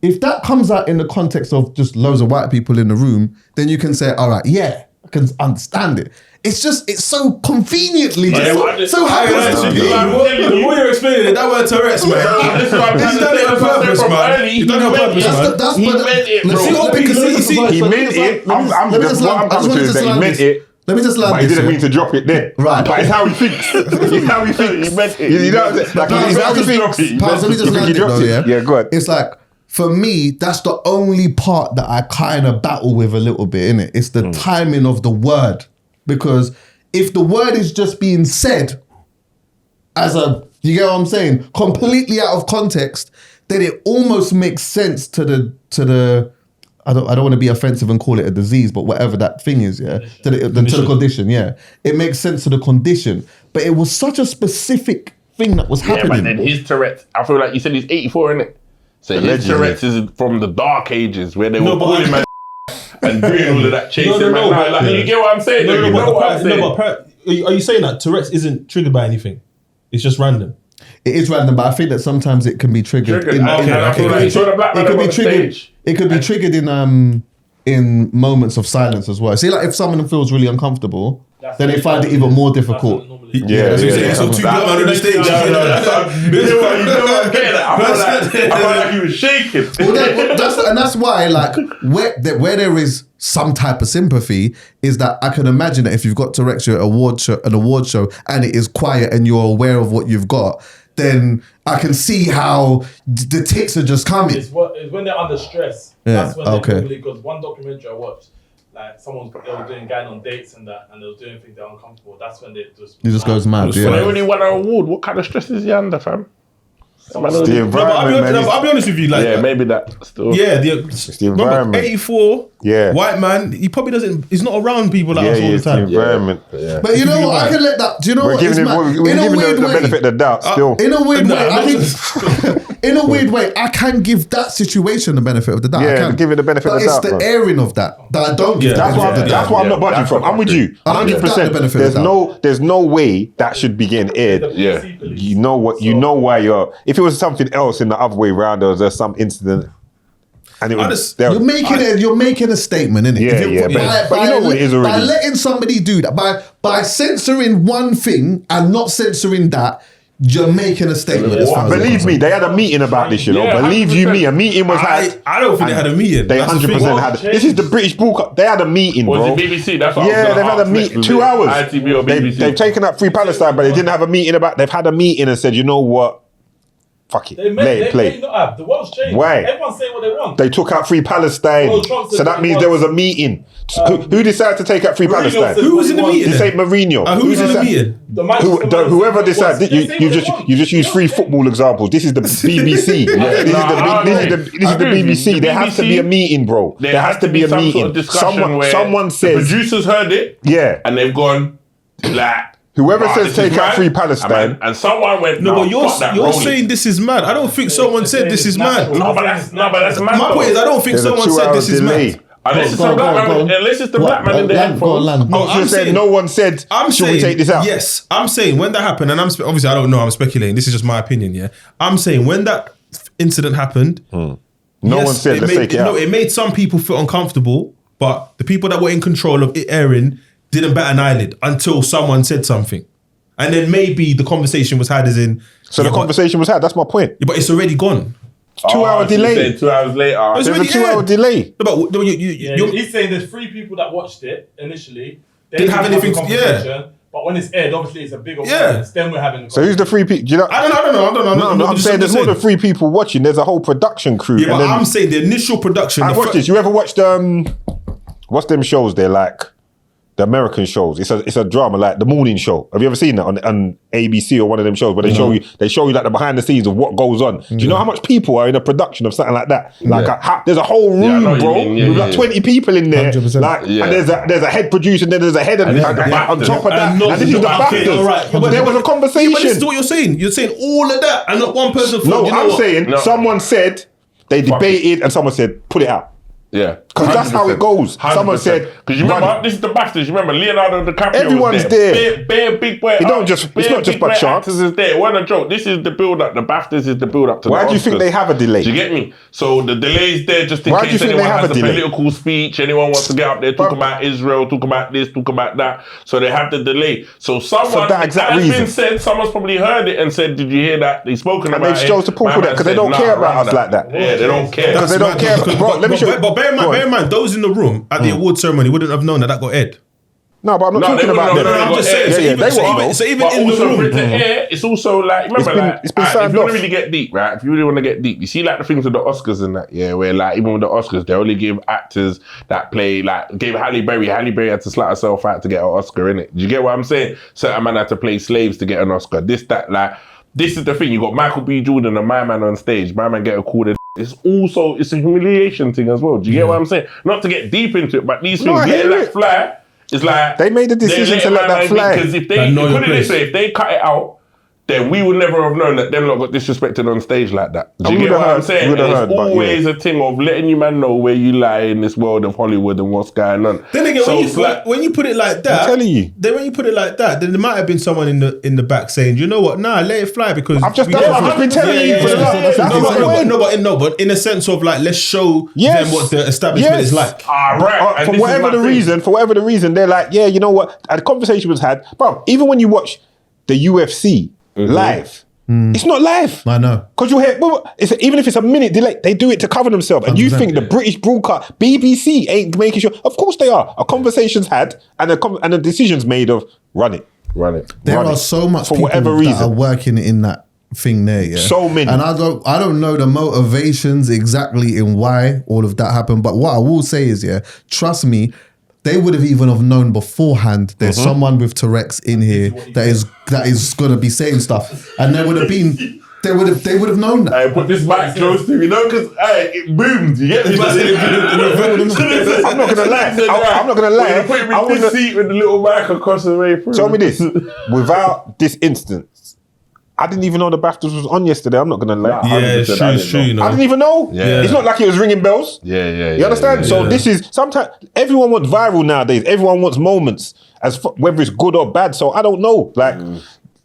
if that comes out in the context of just loads of white people in the room, then you can say, all right, yeah, I can understand it. It's so conveniently so happens to be. The more you're explaining it, that word Tourette's, man. He's done it on purpose, man. He's done it on purpose, man. He meant it, bro. He meant it. What I'm coming to is that he meant it. Let me just land But he this, didn't yeah? mean to drop it there. Right. But it's how he thinks. It's how he thinks. He meant it. You know what I'm saying? Like, it's how he thinks. Pals, let me just You think land he it dropped though, it? yeah? Yeah, go ahead. It's like, for me, that's the only part that I kind of battle with a little bit, innit? It's the timing of the word. Because if the word is just being said as a You get what I'm saying? Completely out of context, then it almost makes sense to the I don't want to be offensive and call it a disease, but whatever that thing is, yeah, to the condition, yeah. It makes sense to the condition, but it was such a specific thing that was happening. Yeah, but then his Tourette's, I feel like you said he's 84, innit? So his Tourette's is from the dark ages where they were calling man and doing all of that chasing man. Like, you get what I'm saying? Are you saying that Tourette's isn't triggered by anything? It's just random. It is random, but I think that sometimes it can be triggered. It could be triggered in moments of silence as well. See, like if someone feels really uncomfortable, then they find it even more difficult. So two black men on the stage. I feel like he was shaking. That's why, like, where there is some type of sympathy, is that I can imagine that if you've got Tourette's at an award show, and it is quiet and you're aware of what you've got, then I can see how the tics are just coming. It's when they're under stress. Yeah, That's when they normally, because one documentary I watched, like they were doing going on dates and that, and they were doing things they're uncomfortable. That's when they just... He just goes mad, When they already won an award, what kind of stress is he under, fam? It's the environment, I'll be honest with you, like, yeah, maybe that still. Yeah, it's the environment. 84, white man, he probably doesn't. He's not around people like us all the time. The environment. Yeah. But you know what? I can let that. Do you know what? We're giving the benefit of the doubt still. In a weird way, I think. In a weird way, I can give that situation the benefit of the doubt. Yeah, I can give it the benefit of the doubt. It's the airing of that I don't give. That's why I'm not budging from. I'm with you, 100%. There's no way that should be getting aired. Yeah. You know what? You know why you're. If it was something else in the other way around, or there's some incident, and it was you're making a statement, innit? Yeah, but you know what it is already. By letting somebody do that, by censoring one thing and not censoring that, you're making a statement. Believe me, they had a meeting about this, you know. Yeah, believe you me, a meeting was had. I don't think they had a meeting. They 100% had. This is the British Book. They had a meeting, bro. Was it BBC? That's what they've had a meeting. 2 hours. ITV or BBC. They've taken up Free Palestine, but they didn't have a meeting about. They've had a meeting and said, you know what? Fuck it. Let it play. The world's changed. Why? Everyone's saying what they want. They took out Free Palestine. So that means there was a meeting. Who decided to take out Free Palestine? Who was in the meeting? This ain't Mourinho. Who was in the meeting? Whoever decided. You just use free football examples. This is the BBC. This is the BBC. There has to be a meeting, bro. There has to be a meeting. Someone says. The producers heard it. Yeah. And they've gone like. Whoever says take out Free Palestine, and someone went. No, but you're saying this is mad. I don't think someone said this is mad. No, but that's mad. My point is, I don't think someone said this is mad. Unless it's the black man in the headphones. I'm saying no one said. Should we take this out? Yes, I'm saying when that happened, and obviously I don't know. I'm speculating. This is just my opinion. Yeah, I'm saying when that incident happened, no one said let's take it out. No, it made some people feel uncomfortable, but the people that were in control of it airing didn't bat an eyelid until someone said something. And then maybe the conversation was had as in... So the conversation was had, that's my point. Yeah, but it's already gone. 2 hour delay. 2 hours later. There's a 2 hour delay. No, but he's saying there's 3 people that watched it initially. They didn't have anything to... But when it's aired, obviously it's a bigger audience. Then we're having... So who's the 3 people? Do you know? I don't know. No, I'm saying there's more than 3 people watching. There's a whole production crew. Yeah, but I'm saying the initial production... I watched this. You ever watched... what's them shows they're like? The American shows. It's a drama like The Morning Show. Have you ever seen that on ABC or one of them shows where they show you like the behind the scenes of what goes on? Do you know how much people are in a production of something like that? Like there's a whole room, bro, with like 20 people in there. 100%. Like and there's a head producer and then there's a head on top of that. And this is the BAFTAs. But there was a conversation. But this is what you're saying. You're saying all of that and not one person. No, I'm saying someone said they debated and someone said put it out. Yeah, because that's how it goes. 100%. Someone said, because you remember this is the BAFTAs. You remember Leonardo DiCaprio. Everyone's there. Bare big boy. It's not just by chance. Actors is there. It wasn't a joke. This is the build up. The BAFTAs is the build up to. Why do you think they have a delay? Do you get me? So the delay is there just in case anyone has a political speech. Anyone wants to get up there, talk about Israel, talk about this, talk about that. So they have the delay. So someone has been said. Someone's probably heard it and said, "Did you hear that?" They've spoken about it. And they've chose to pull for that because they don't care about us like that. Yeah, they don't care because they don't care. Bro, let me show you. But bear in mind, those in the room at the award ceremony wouldn't have known that got aired. No, but I'm not talking about them. I'm just saying. So even in the room, it's also like remember, it's been signed if you off. want to really get deep, right? If you really want to get deep, you see like the things with the Oscars and that, where like even with the Oscars, they only give actors that play like gave Halle Berry had to slut herself out to get an Oscar, innit? Do you get what I'm saying? Certain man had to play slaves to get an Oscar. This, that, like. this is the thing. You got Michael B. Jordan and my man on stage. My man get a call. It's a humiliation thing as well. Do you get what I'm saying? Not to get deep into it, but these things letting that fly. It's like they made the decision to let that fly. Because if they put it this way, if they cut it out, then we would never have known that them lot got disrespected on stage like that. Do you get what I'm saying? It's always a thing of letting you man know where you lie in this world of Hollywood and what's going on. Then again, when you put it like that, I'm telling you. Then when you put it like that, then there might have been someone in the back saying, you know what, let it fly because I've just been telling you. But in a sense of like, let's show them what the establishment is like. Right. For whatever the reason, they're like, yeah, you know what? And the conversation was had, bro. Even when you watch the UFC. Live. It's not live. I know. Because you hear, even if it's a minute delay, they do it to cover themselves. And you think the British broadcast, BBC ain't making sure. Of course they are. A conversation's had and a decision's made of run it. There are so much people that are working in that thing there. Yeah. So many. And I don't know the motivations exactly in why all of that happened. But what I will say is, trust me, they would have even have known beforehand there's someone with Tourette's in here that is gonna be saying stuff, and they would have known that. I put this mic close to me, because it boomed. You get me? I'm not gonna lie. Put me in this seat with the little mic across the way through. Tell me this: without this instance, I didn't even know the BAFTAs was on yesterday. I'm not gonna lie. Yeah, it's true. You know. I didn't even know. Yeah. It's not like it was ringing bells. Yeah. You understand? So this is sometimes everyone wants viral nowadays. Everyone wants moments, whether it's good or bad. So I don't know. Like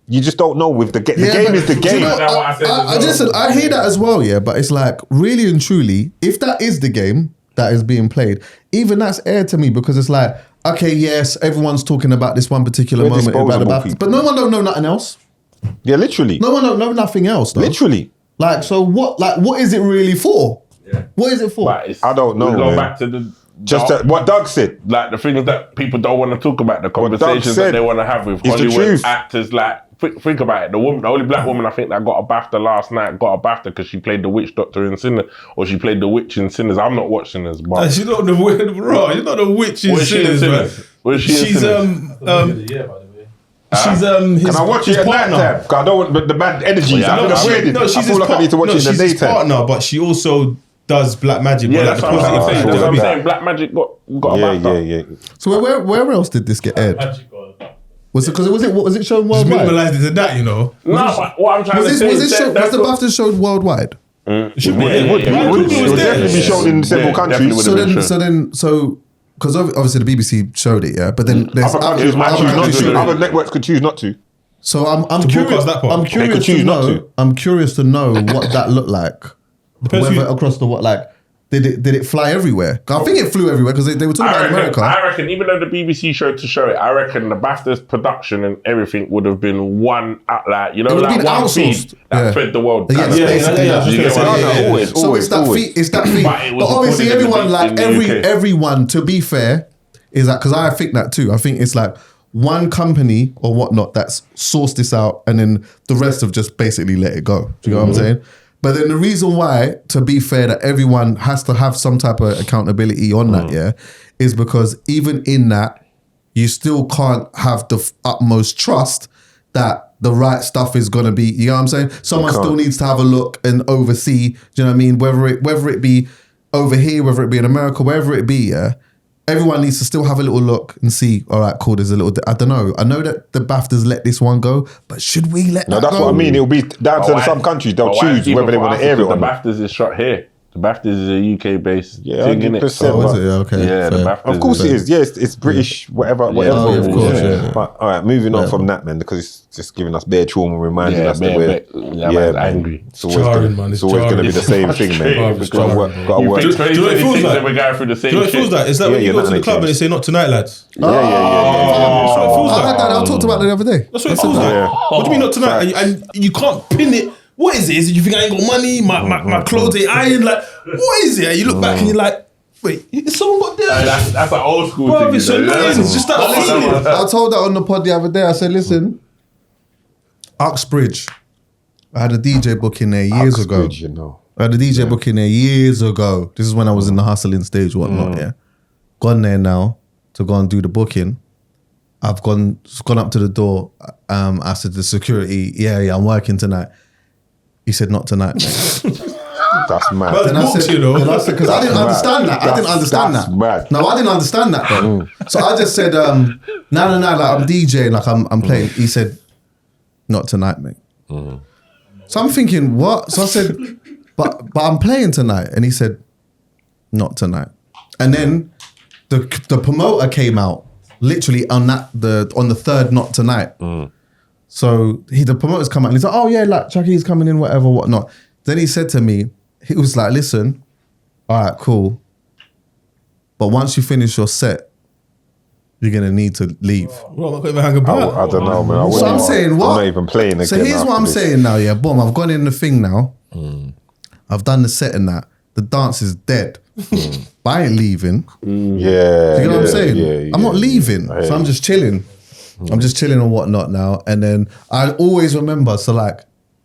you just don't know. With the game is the game. I hear that as well. Yeah, but it's like really and truly, if that is the game that is being played, even that's air to me because it's like, okay, yes, everyone's talking about this one particular moment about the BAFTAs, but no one don't know nothing else. Yeah, literally. No one know nothing else, though. Literally. Like, so what? Like, what is it really for? Yeah. What is it for? I don't know. Go back to what Doug said. Like the things that people don't want to talk about, the conversations that they want to have with Hollywood actors. Like, think about it. The only black woman I think that got a BAFTA last night got a BAFTA because she played the witch doctor in Sinners, or she played the witch in Sinners. I'm not watching Sinners, but she's not the witch, bro. You're not the witch in Sinners, bro. She's She's Can I watch it at night time? I don't want the bad energies. I feel like I need to watch it in the daytime. She's his partner, but she also does black magic. Yeah, that's what I'm saying. Black magic got a BAFTA. Yeah. So where else did this get aired? Was it shown worldwide? Minimalized it to that, you know. No, what I'm trying to say was the BAFTA shown worldwide? It would definitely be shown in several countries. Because obviously the BBC showed it, yeah. But then there's other networks could choose not to. So I'm curious. I'm curious to know what that looked like. Whether across the did it fly everywhere? I think it flew everywhere because they were talking about America. I reckon even though the BBC showed to show it, I reckon the BAFTA's production and everything would have been one one feed that fed the world. Always. So it's that feed. But obviously everyone, to be fair, is that because I think that too. I think it's like one company or whatnot that's sourced this out and then the rest have just basically let it go. Do you know what I'm saying? But then the reason why, to be fair, that everyone has to have some type of accountability on that, is because even in that, you still can't have the utmost trust that the right stuff is going to be, you know what I'm saying? Someone still needs to have a look and oversee, do you know what I mean? Whether it be over here, whether it be in America, wherever it be, everyone needs to still have a little look and see, all right, cool, there's a little, I don't know. I know that the BAFTAs let this one go, but should we let that go? No, that's what I mean. It'll be down to some countries. They'll choose whether they want to air it or not. The BAFTAs is shot here. The BAFTAs is a UK-based thing, innit? 100%. Oh, is it? Okay. Yeah, the BAFTAs. Of course it is. Yeah, it's British, whatever. of course, yeah. But all right, moving on from that, man, because it's just giving us bare trauma, reminding us that we're angry. It's always going to be the same thing, man. We've got to work. Do you know what it feels like? We're going through the same shit. Do you know what it feels like? It's like when you go to the club and they say, not tonight, lads. Yeah. That's what it feels like. I heard that. I talked about it the other day. That's what it feels like. What do you mean not tonight? And you can't pin it. What is it? Is it you think I ain't got money? My clothes ain't ironed? Like, what is it? And you look back and you're like, wait, someone got there? That's an old school thing. It's just that feeling. I told that on the pod the other day. I said, listen, Uxbridge. I had a DJ booking there years ago. You know. I had a DJ booking there years ago. This is when I was in the hustling stage, whatnot, yeah. Gone there now to go and do the booking. I've gone up to the door. I said, the security, yeah, I'm working tonight. He said, not tonight, mate. That's mad. Then I said, because I didn't understand that. I didn't understand that. Mad. No, I didn't understand that though. So I just said, no, like I'm DJing, like I'm playing. He said, not tonight, mate. So I'm thinking, what? So I said, but I'm playing tonight. And he said, not tonight. And then the promoter came out literally on the third not tonight. So the promoter's come out and he's like, oh yeah, like Chuckie's coming in, whatever, whatnot. Then he said to me, he was like, listen, all right, cool. But once you finish your set, you're going to need to leave. Well, I'm not going to hang about. I don't know, man. So I'm saying, what? I'm not even playing again. So here's what I'm saying now, yeah. Boom, I've gone in the thing now. I've done the set and that. The dance is dead. But I ain't leaving. Yeah. Do you know what I'm saying? Yeah, I'm not leaving. So I'm just chilling. I'm just chilling and whatnot now. And then I always remember, so like,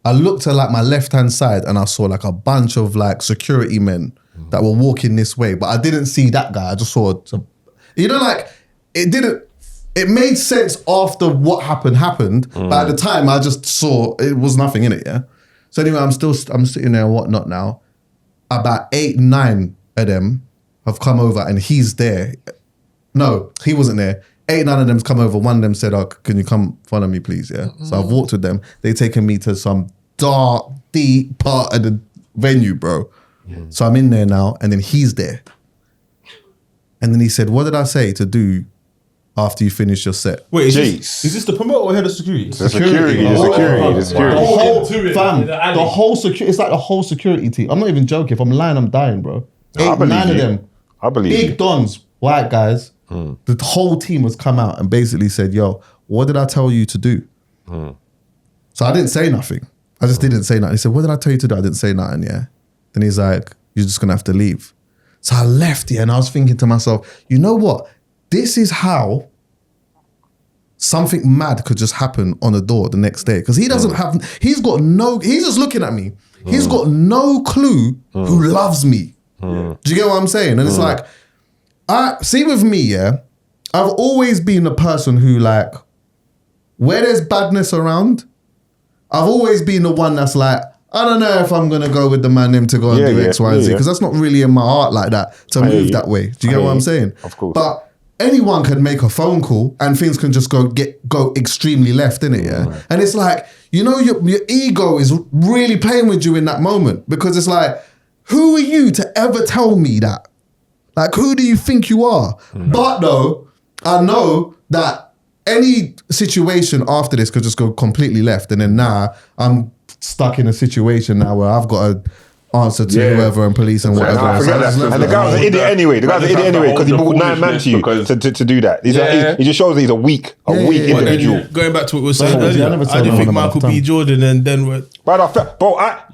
I looked to like my left-hand side and I saw like a bunch of like security men that were walking this way, but I didn't see that guy. I just saw, like it made sense after what happened, but at the time I just saw it was nothing in it, yeah? So anyway, I'm sitting there and whatnot now. About 8, 9 of them have come over and he's there. No, he wasn't there. 8, 9 of them's come over. One of them said, oh, can you come follow me, please? Yeah. So I've walked with them. They've taken me to some dark, deep part of the venue, bro. So I'm in there now, and then he's there. And then he said, what did I say to do after you finish your set? Wait, is this the promoter or head of security? The security. The whole security. It's like the whole security team. I'm not even joking. If I'm lying, I'm dying, bro. 8, 9 of them. I believe big dons, white guys. The whole team has come out and basically said, yo, what did I tell you to do? So I didn't say nothing. I just didn't say nothing. He said, what did I tell you to do? I didn't say nothing, yeah. Then he's like, you're just going to have to leave. So I left, yeah, and I was thinking to myself, you know what? This is how something mad could just happen on the door the next day. Because he doesn't have, he's just looking at me. He's got no clue who loves me. Do you get what I'm saying? And it's like, see with me, yeah, I've always been the person who like, where there's badness around, I've always been the one that's like, I don't know if I'm going to go with the man them to go and do X, Y, and Z, because that's not really in my heart like that, to move that way. Do you get what I'm saying? Of course. But anyone can make a phone call and things can just go extremely left, innit, yeah? And it's like, you know, your ego is really playing with you in that moment, because it's like, who are you to ever tell me that? Like, who do you think you are? But though, I know that any situation after this could just go completely left. And then now I'm stuck in a situation now where I've got to answer to whoever and police and whatever. And the guy was an idiot anyway. The guy was an idiot anyway because he brought 9 man to you to do that. He just shows that he's a weak individual. Going back to what we were saying earlier, I didn't think Michael B. Jordan and then... You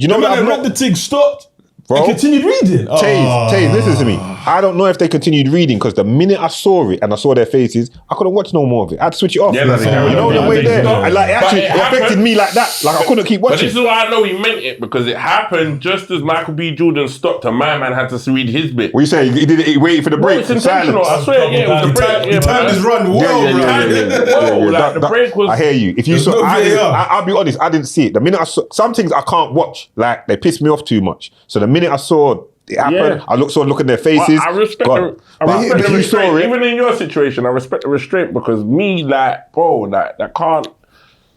know what? I read the thing, stopped. Bro, they continued reading. Taze, listen to me. I don't know if they continued reading because the minute I saw it and I saw their faces, I couldn't watch no more of it. I had to switch it off. You know the way there. And like, it affected me like that. Like I couldn't keep watching. But this is why I know he meant it, because it happened just as Michael B. Jordan stopped and my man had to read his bit. What you say? He waited for the break. It's intentional. I swear, it was the break. He timed his run. The break was... I hear you. If you saw, I'll be honest, I didn't see it. The minute I saw, some things I can't watch. Like they piss me off too much. So the minute I saw it happen, I look at their faces. I respect the restraint. Even in your situation, I respect the restraint, because me, like, bro, like, that can't.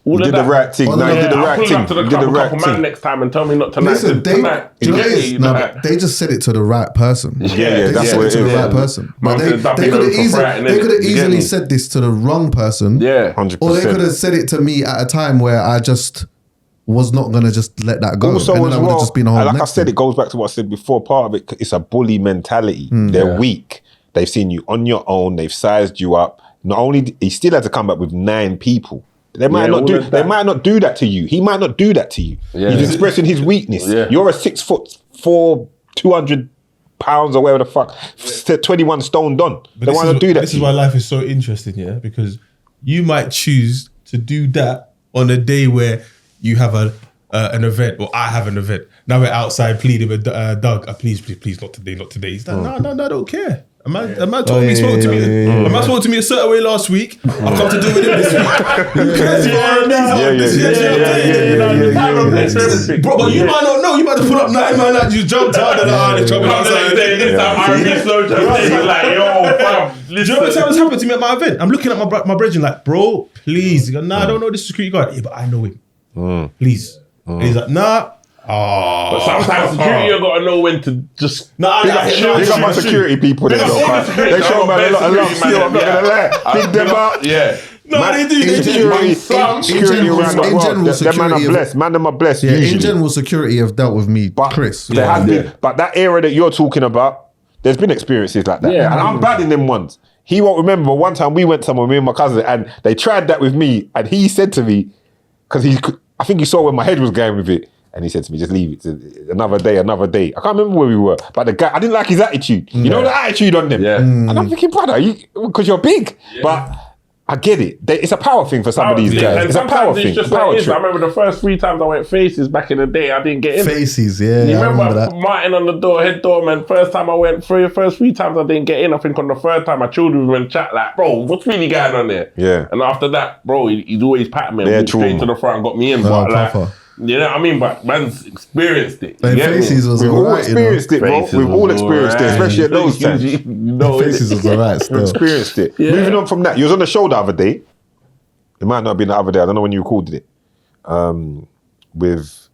You did the right thing. No, you did the right thing. You did the right thing. Next time and tell me not to. Listen, they just said it to the right person. Yeah, that's what it is. To the right person. But they could have easily said this to the wrong person. Yeah, 100%. Or they could have said it to me at a time where I just was not going to just let that go. Also, and then as I would have just been a whole like I said, it goes back to what I said before. Part of it, it's a bully mentality. They're weak. They've seen you on your own. They've sized you up. Not only, he still had to come back with 9 people. They might not do that to you. He might not do that to you. He's expressing his weakness. You're a 6'4", 200 pounds or whatever the fuck, 21 stone done. They want to do that. This is why life is so interesting, yeah? Because you might choose to do that on a day where you have an event, or I have an event. Now we're outside pleading with Doug, please, not today. He's like, no, I don't care. A man told me, spoke to me. A man spoke to me a certain way last week. I've come to do with him this week. Bro, but you might not know. You might have pulled up 90 man like you jumped out of the trouble outside. This time RnB Slow Jams. Like, yo, fam. Do you know what's happened to me at my event? I'm looking at my brethren like, bro, please. He goes, nah, I don't know this security guard. Yeah, but I know him. Please. And he's like, nah. But sometimes security, you gotta know when to just. You got my security people there, though. They show me a lot of love still. I'm not gonna lie. Big them up. Yeah. No, they do. Security around the world. Them man are blessed. Man, them are blessed. Yeah, in general, security have dealt with me, Chris. There has been, but that era that you're talking about, there's been experiences like that. Yeah, and I'm bad in them ones. He won't remember. But one time we went somewhere, me and my cousin, and they tried that with me, and he said to me, because I think he saw where my head was going with it. And he said to me, just leave it to another day. I can't remember where we were. But the guy, I didn't like his attitude. You know the attitude on them. Yeah. And I'm thinking, brother, because you're big. Yeah. But I get it. It's a power thing for some of these guys. It's a power thing. Just like I remember the first 3 times I went Faces back in the day, I didn't get in. Faces, yeah. You I remember that? Martin on the door, head doorman. First time I went, for the first 3 times I didn't get in. I think on the 3rd time I chilled with him and chat like, bro, what's really going on there? Yeah. And after that, bro, he's always patting me. Walked straight to the front and got me in. But like, you know what I mean? But man's experienced it. Faces was We've all experienced it, bro. We've all experienced it, especially at those times. Faces was alright still. We've experienced it. Yeah. Moving on from that, you was on the show the other day. It might not have been the other day. I don't know when you recorded it. With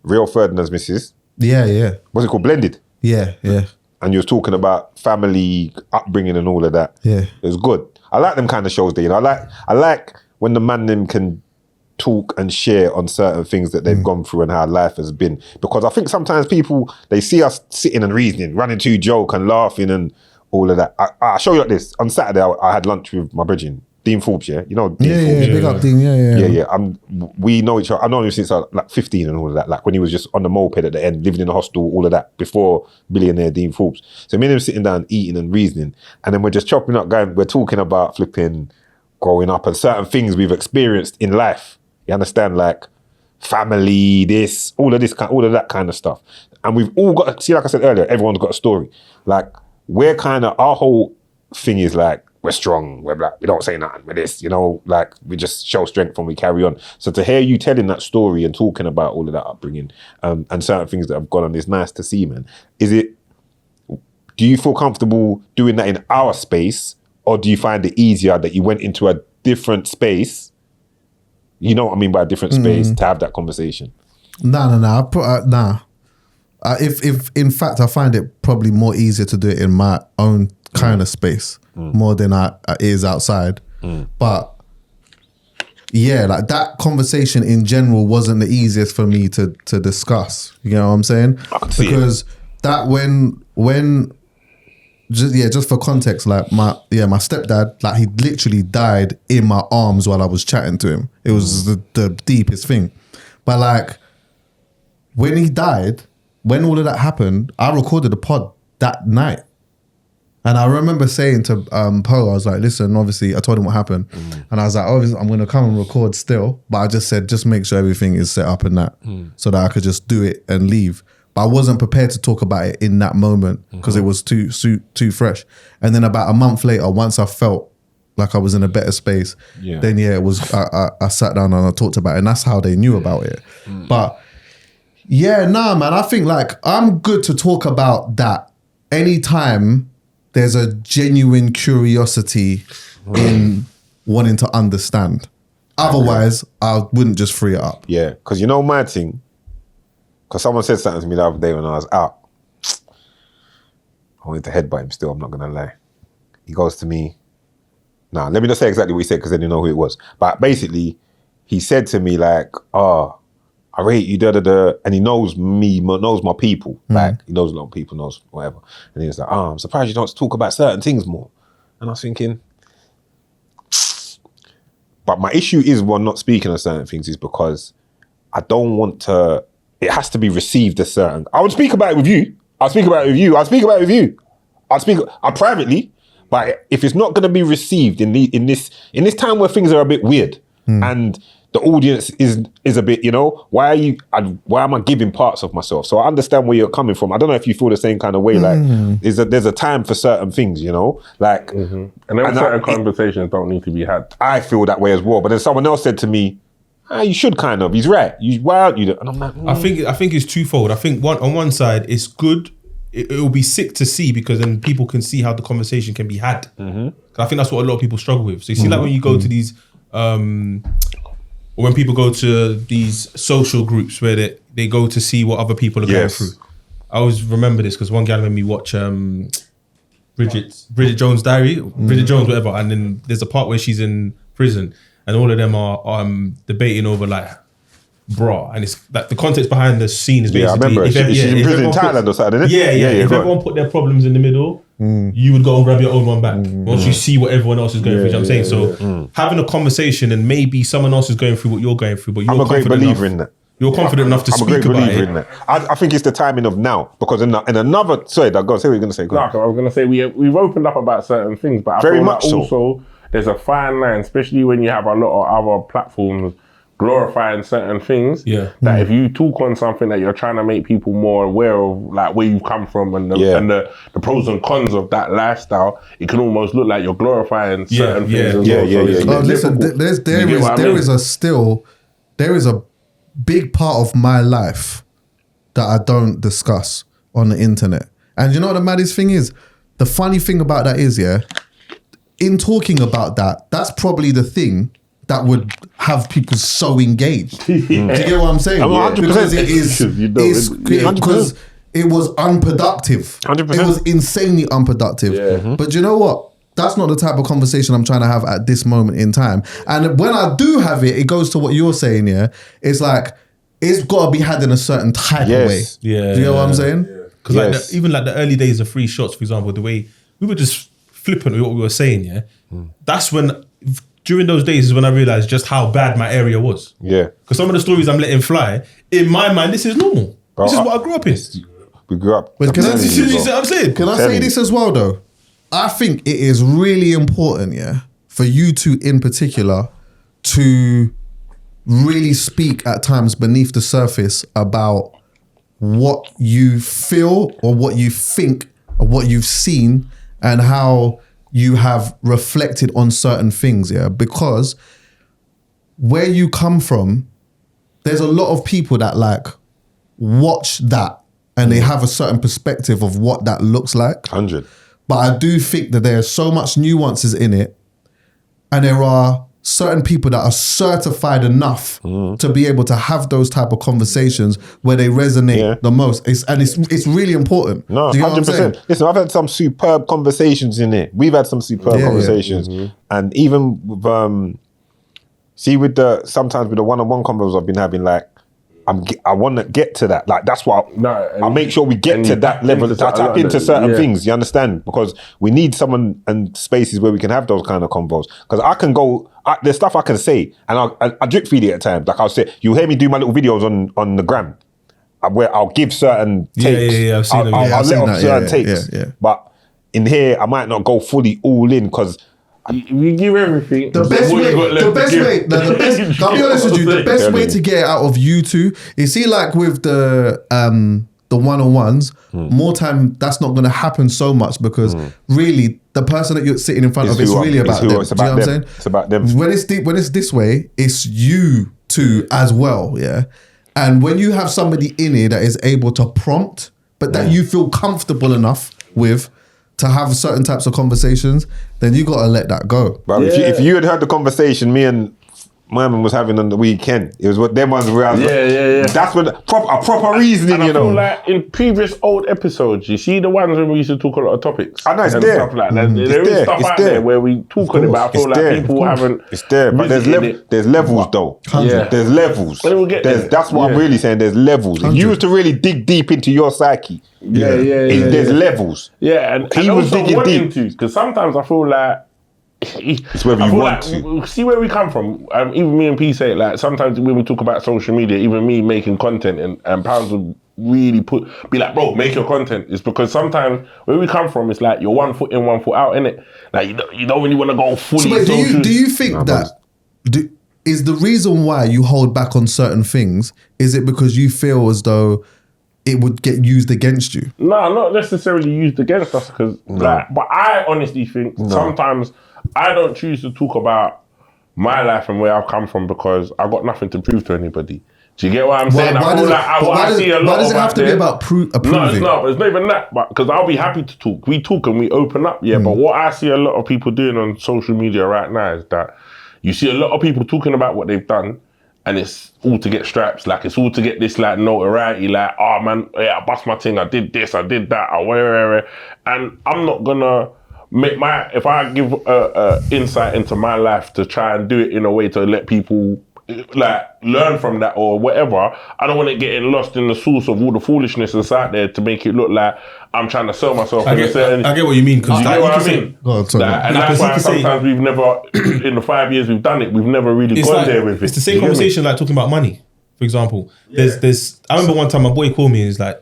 Real Ferdinand's missus. Yeah. What's it called? Blended? Yeah. And you was talking about family upbringing and all of that. Yeah. It was good. I like them kind of shows there, you know. I like when the man them can talk and share on certain things that they've gone through and how life has been. Because I think sometimes people, they see us sitting and reasoning, running to joke and laughing and all of that. I'll show you like this. On Saturday, I had lunch with my brethren, Dean Forbes, yeah? You know Dean Forbes? Big up Dean, Yeah. We know each other. I've known him since I was like 15 and all of that. Like when he was just on the moped at the end, living in a hostel, all of that, before billionaire Dean Forbes. So me and him sitting down, eating and reasoning. And then we're just chopping up, we're talking about flipping growing up and certain things we've experienced in life. You understand, like family, all of that kind of stuff. And we've all got, see, like I said earlier, everyone's got a story. Like we're kind of, our whole thing is like, we're strong, we're black, we don't say nothing with this, you know, like we just show strength and we carry on. So to hear you telling that story and talking about all of that upbringing and certain things that have gone on is nice to see, man. Do you feel comfortable doing that in our space, or do you find it easier that you went into a different space? You know what I mean by a different space to have that conversation? Nah. If in fact, I find it probably more easier to do it in my own kind of space more than it is outside. But yeah, like that conversation in general wasn't the easiest for me to discuss. You know what I'm saying? Because that when just for context, like my stepdad, like he literally died in my arms while I was chatting to him. It was the deepest thing. But like when he died, when all of that happened, I recorded a pod that night. And I remember saying to Poe, I was like, listen, obviously, I told him what happened. And I was like, obviously, I'm going to come and record still. But I just said, just make sure everything is set up and that so that I could just do it and leave. But I wasn't prepared to talk about it in that moment because it was too fresh. And then about a month later, once I felt like I was in a better space, then it was, I sat down and I talked about it. And that's how they knew about it. But yeah, nah, man, I think like I'm good to talk about that anytime there's a genuine curiosity in wanting to understand. Otherwise, I wouldn't just free it up. Yeah, because you know my thing, because someone said something to me the other day when I was out. I wanted to headbutt him still, I'm not going to lie. He goes to me, let me not say exactly what he said because then you know who it was. But basically, he said to me like, I rate you, and he knows me, knows my people. Like, he knows a lot of people, knows whatever. And he was like, I'm surprised you don't talk about certain things more. And I was thinking, but my issue is not speaking of certain things is because I don't want to, it has to be received as certain. I would speak about it with you. I'll speak about it with you. I'll privately, but if it's not going to be received in this time where things are a bit weird and the audience is a bit, you know, why am I giving parts of myself? So I understand where you're coming from. I don't know if you feel the same kind of way. Like, there's a time for certain things, you know, like, and then certain conversations don't need to be had. I feel that way as well. But then someone else said to me, you should kind of. He's right. Why aren't you? And I'm like, I think it's twofold. I think on one side, it's good. It will be sick to see because then people can see how the conversation can be had. I think that's what a lot of people struggle with. So you see, like when you go to these, when people go to these social groups where they go to see what other people are going through. I always remember this because one guy made me watch Bridget Jones' Diary, Bridget Jones, whatever. And then there's a part where she's in prison and all of them are debating over like bra, and it's like the context behind the scene is basically. I remember. She's in prison in Thailand or something, isn't it? Yeah. If everyone put their problems in the middle, you would go and grab your own one back once you see what everyone else is going through. You know what I'm saying? So having a conversation and maybe someone else is going through what you're going through, but you're I'm a great believer in that. You're confident enough to speak about it. In that. I think it's the timing of now because in another. Sorry, Doug, go on, say what you're going to say. Go on. I was going to say we've opened up about certain things, but I Very feel much like so. also there's a fine line, especially when you have a lot of other platforms glorifying certain things. That if you talk on something that you're trying to make people more aware of, like where you've come from and the pros and cons of that lifestyle, it can almost look like you're glorifying certain things. Listen, there is a big part of my life that I don't discuss on the internet. And you know what the maddest thing is? The funny thing about that is, in talking about that, that's probably the thing that would have people so engaged. Do you get what I'm saying? 100%. Because it was unproductive. 100%. It was insanely unproductive. But you know what? That's not the type of conversation I'm trying to have at this moment in time. And when I do have it, it goes to what you're saying, it's like, it's got to be had in a certain type of way. Do you know what I'm saying? Because even like the early days of free shots, for example, the way we were just flippant with what we were saying, that's when, during those days is when I realized just how bad my area was. Because some of the stories I'm letting fly, in my mind, this is normal. This is what I grew up in. We grew up. But can I Say this as well, though? I think it is really important, for you two in particular to really speak at times beneath the surface about what you feel or what you think or what you've seen and how you have reflected on certain things, because where you come from, there's a lot of people that like watch that and they have a certain perspective of what that looks like. 100. But I do think that there's so much nuances in it, and there are certain people that are certified enough to be able to have those type of conversations where they resonate the most. It's really important. No, do you know 100%. What I'm saying? Listen, I've had some superb conversations in it. We've had some superb conversations, and even with sometimes with the one-on-one convos I've been having, like I want to get to that. Like that's what I'll make sure we get to that level. I tap into certain things. You understand? Because we need someone and spaces where we can have those kind of convos. Because I can go. There's stuff I can say, and I drip feed it at times. Like I'll say, you hear me do my little videos on the gram, where I'll give certain takes. I've seen them. I'll let off certain takes. But in here, I might not go fully all in because. You give everything. I'll be honest with you, the best way to get it out of you two is, see, like with the one-on-ones, more time that's not going to happen so much because really the person that you're sitting in front of is really about them. It's about them. Do you know what I'm saying? It's about them. When it's this way, it's you two as well, And when you have somebody in here that is able to prompt, but that you feel comfortable enough with to have certain types of conversations, then you gotta let that go. But if you had heard the conversation me and my man was having on the weekend, it was what them ones were. That's what a proper reasoning, and I feel like in previous old episodes, you see the ones when we used to talk a lot of topics. I know it's there. Stuff like that. There is stuff out there where we talk on it, but I feel like people haven't. It's there, but there's levels though. There's levels. That's what I'm really saying. There's levels. 100. If you was to really dig deep into your psyche, there's levels. Yeah, and he was digging deep because sometimes I feel like. It's whether you want to. See where we come from. Even me and P say, like, sometimes when we talk about social media, even me making content and Pounds would really be like, bro, make your content. It's because sometimes where we come from, it's like you're 1 foot in, 1 foot out, innit? Like you don't really want to go fully. So wait, do you think that is the reason why you hold back on certain things, is it because you feel as though it would get used against you? No, not necessarily used against us, because but I honestly think sometimes I don't choose to talk about my life and where I've come from because I've got nothing to prove to anybody. Do you get what I'm saying? Why does it have to be about proving? No, it's not. It's not even that. But because I'll be happy to talk. We talk and we open up. Yeah. But what I see a lot of people doing on social media right now is that you see a lot of people talking about what they've done, and it's all to get straps. Like it's all to get this like notoriety. Like, oh man, yeah, I bust my thing. I did this. I did that. I where. And I'm not gonna make if I give insight into my life to try and do it in a way to let people like learn from that or whatever, I don't want it getting lost in the source of all the foolishness that's out there to make it look like I'm trying to sell myself. I get what you mean, because you get what I mean. And that's why sometimes we've never, in the 5 years we've done it, we've never really gone there with it. It's the same conversation like talking about money, for example. There's I remember one time my boy called me and he's like,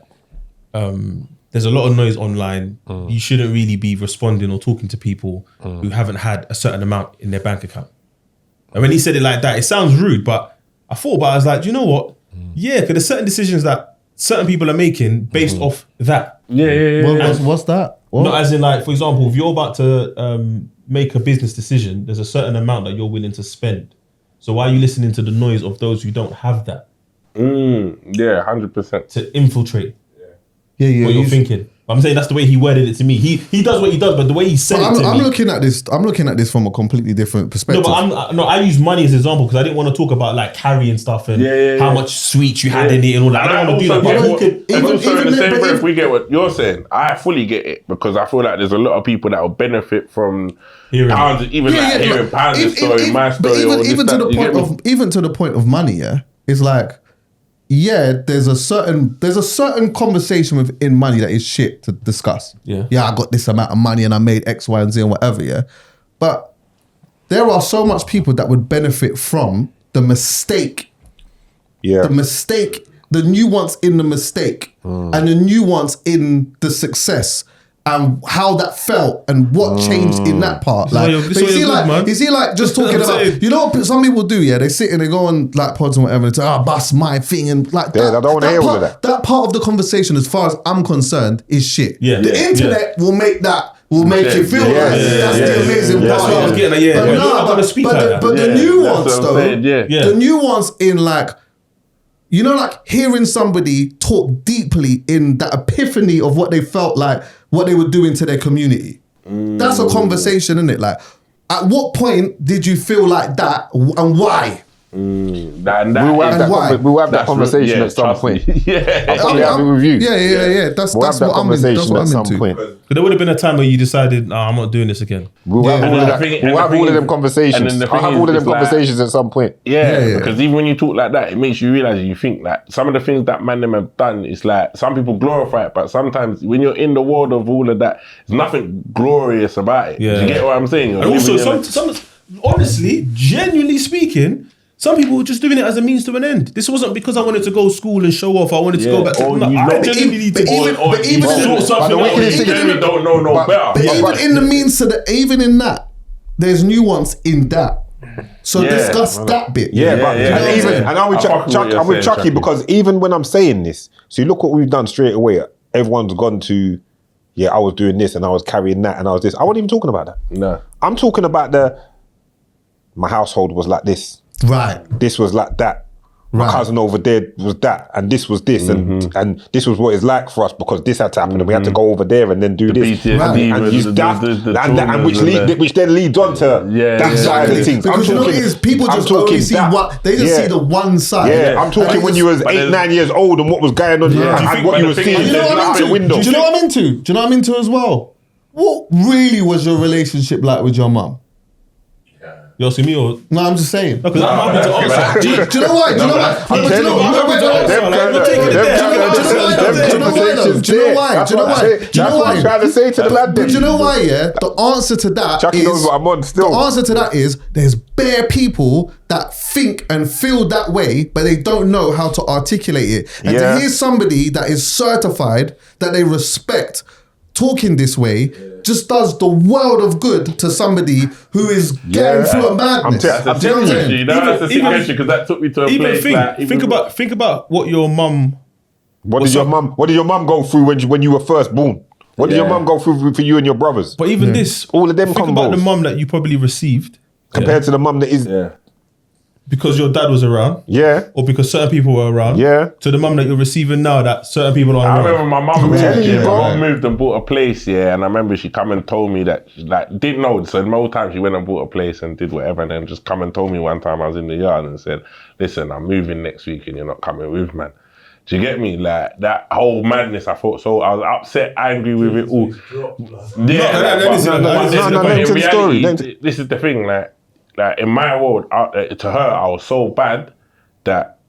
there's a lot of noise online. You shouldn't really be responding or talking to people who haven't had a certain amount in their bank account. And when he said it like that, it sounds rude, but I thought about it, I was like, do you know what? Yeah, because there's certain decisions that certain people are making based off that. What's that? What? Not as in like, for example, if you're about to make a business decision, there's a certain amount that you're willing to spend. So why are you listening to the noise of those who don't have that? 100%. To infiltrate what you're thinking. I'm saying that's the way he worded it to me. He does what he does, but the way he said it to me. I'm looking at this from a completely different perspective. No, but I use money as an example because I didn't want to talk about like carrying stuff and how much sweets you had in it and all that. I don't want to do that. And also in the same breath, we get what you're saying. I fully get it because I feel like there's a lot of people that will benefit from hearing pounds story, my story, even to the point of money. Yeah, it's like. Yeah, there's a certain conversation within money that is shit to discuss. Yeah, I got this amount of money and I made X, Y, and Z and whatever. Yeah, but there are so much people that would benefit from the mistake. Yeah, the nuance in the mistake, and the nuance in the success. And how that felt and what changed in that part. Like, you see, like just talking about, you know what some people do, yeah? They sit and they go on like pods and whatever and say, bust my thing and like that. I don't want to hear all of that. That part of the conversation, as far as I'm concerned, is shit. Yeah, the internet will make that. Will make you feel like that's the amazing part. That's what I was getting at. But the nuance though, the nuance in like, you know, like hearing somebody talk deeply in that epiphany of what they felt like, what they were doing to their community. That's a conversation, isn't it? Like, at what point did you feel like that and why? We'll have that conversation at some point. I'll probably have it with you. Yeah. That's what I'm into. But there would have been a time where you decided, I'm not doing this again. We'll have all of them conversations. I'll have all of them conversations at some point. Yeah, because even when you talk like that, it makes you realise you think like some of the things that man them have done, it's like some people glorify it, but sometimes when you're in the world of all of that, there's nothing glorious about it. Do you get what I'm saying? And also, honestly, genuinely speaking, some people were just doing it as a means to an end. This wasn't because I wanted to go to school and show off. I wanted to go back to I genuinely need to don't know no better. But even in the means to the, even in that, there's nuance in that. So discuss that bit. I'm with Chuckie because even when I'm saying this, so you look what we've done straight away. Everyone's gone to, I was doing this and I was carrying that and I was this. I wasn't even talking about that. No. I'm talking about my household was like this. Right. This was like that. My cousin over there was that, and this was this, and this was what it's like for us because this had to happen, and we had to go over there and then do this, which then leads on to that side of things. Because you know what it is, people just only see they just see the one side. Yeah, I'm talking when you was 8, 9 years old and what was going on and what you were seeing out the window. Do you know what I'm into? Do you know what I'm into as well? What really was your relationship like with your mum? You asking me or? No, I'm just saying. Because I'm happy to answer. Do you know why? Do you know why? Do you know why? That's what I'm trying to say to the lad. Do you know why? Yeah, the answer to that Chuckie knows what I'm on still. The answer to that is there's bare people that think and feel that way, but they don't know how to articulate it. And to hear somebody that is certified, that they respect, talking this way just does the world of good to somebody who is getting through a madness. I'm telling you, that's a situation because that took me to a place. Think about what your mum. What did your mum go through when you were first born? What did your mum go through for you and your brothers? But even this, all of them think about the mum that you probably received compared to the mum that is. Because your dad was around, or because certain people were around, to the mum that you're receiving now that certain people aren't around. I remember my mum moved and bought a place, and I remember she come and told me that, didn't know, so most times she went and bought a place and did whatever, and then just come and told me one time I was in the yard and said, listen, I'm moving next week and you're not coming with, man. Do you get me? Like, that whole madness, I thought, so I was upset, angry with it all. This is the thing, like in my world, to her, I was so bad that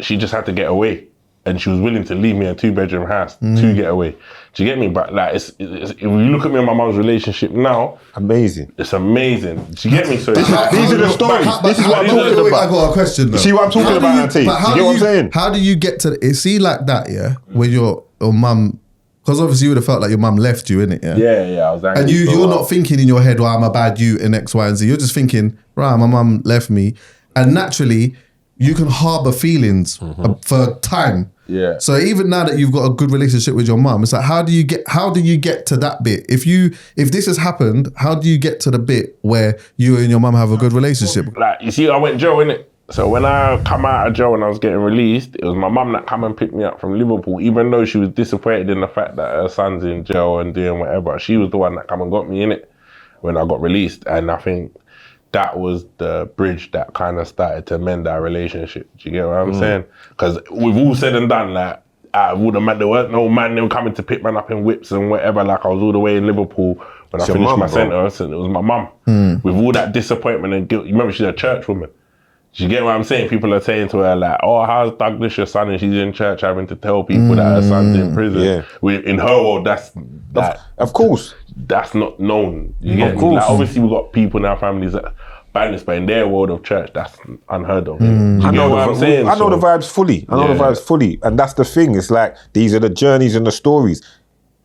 she just had to get away, and she was willing to leave me in a 2-bedroom house to get away. Do you get me? But it's if you look at me and my mum's relationship now, amazing. It's amazing. Do you get me? So these are the stories. This is what I'm talking about. I got a question though. See what I'm talking about, Auntie? You get what I'm saying? How do you get to see like that? Yeah, where your mum. Because obviously you would have felt like your mum left you, innit? Yeah, I was angry. And you're not thinking in your head, well, I'm a bad you in X, Y, and Z. You're just thinking, right, my mum left me. And naturally, you can harbour feelings for time. Yeah. So even now that you've got a good relationship with your mum, it's like, how do you get to that bit? If this has happened, how do you get to the bit where you and your mum have a good relationship? Like, you see, I went Joe, innit? So when I come out of jail and I was getting released, it was my mum that come and picked me up from Liverpool, even though she was disappointed in the fact that her son's in jail and doing whatever. She was the one that come and got me in it when I got released. And I think that was the bridge that kind of started to mend our relationship. Do you get what I'm saying? Because we've all said and done, like, there weren't no man them coming to pick man up in whips and whatever. Like, I was all the way in Liverpool when I finished my sentence, and it was my mum. With all that disappointment and guilt. You remember, she's a church woman. Do you get what I'm saying? People are saying to her like, oh, how's Douglas your son? And she's in church having to tell people that her son's in prison. In her world, that's of course. That's not known. You get me? Like, obviously we've got people in our families that badness, but in their world of church, that's unheard of. I know what I'm saying. I know the vibes fully. And that's the thing. It's like, these are the journeys and the stories.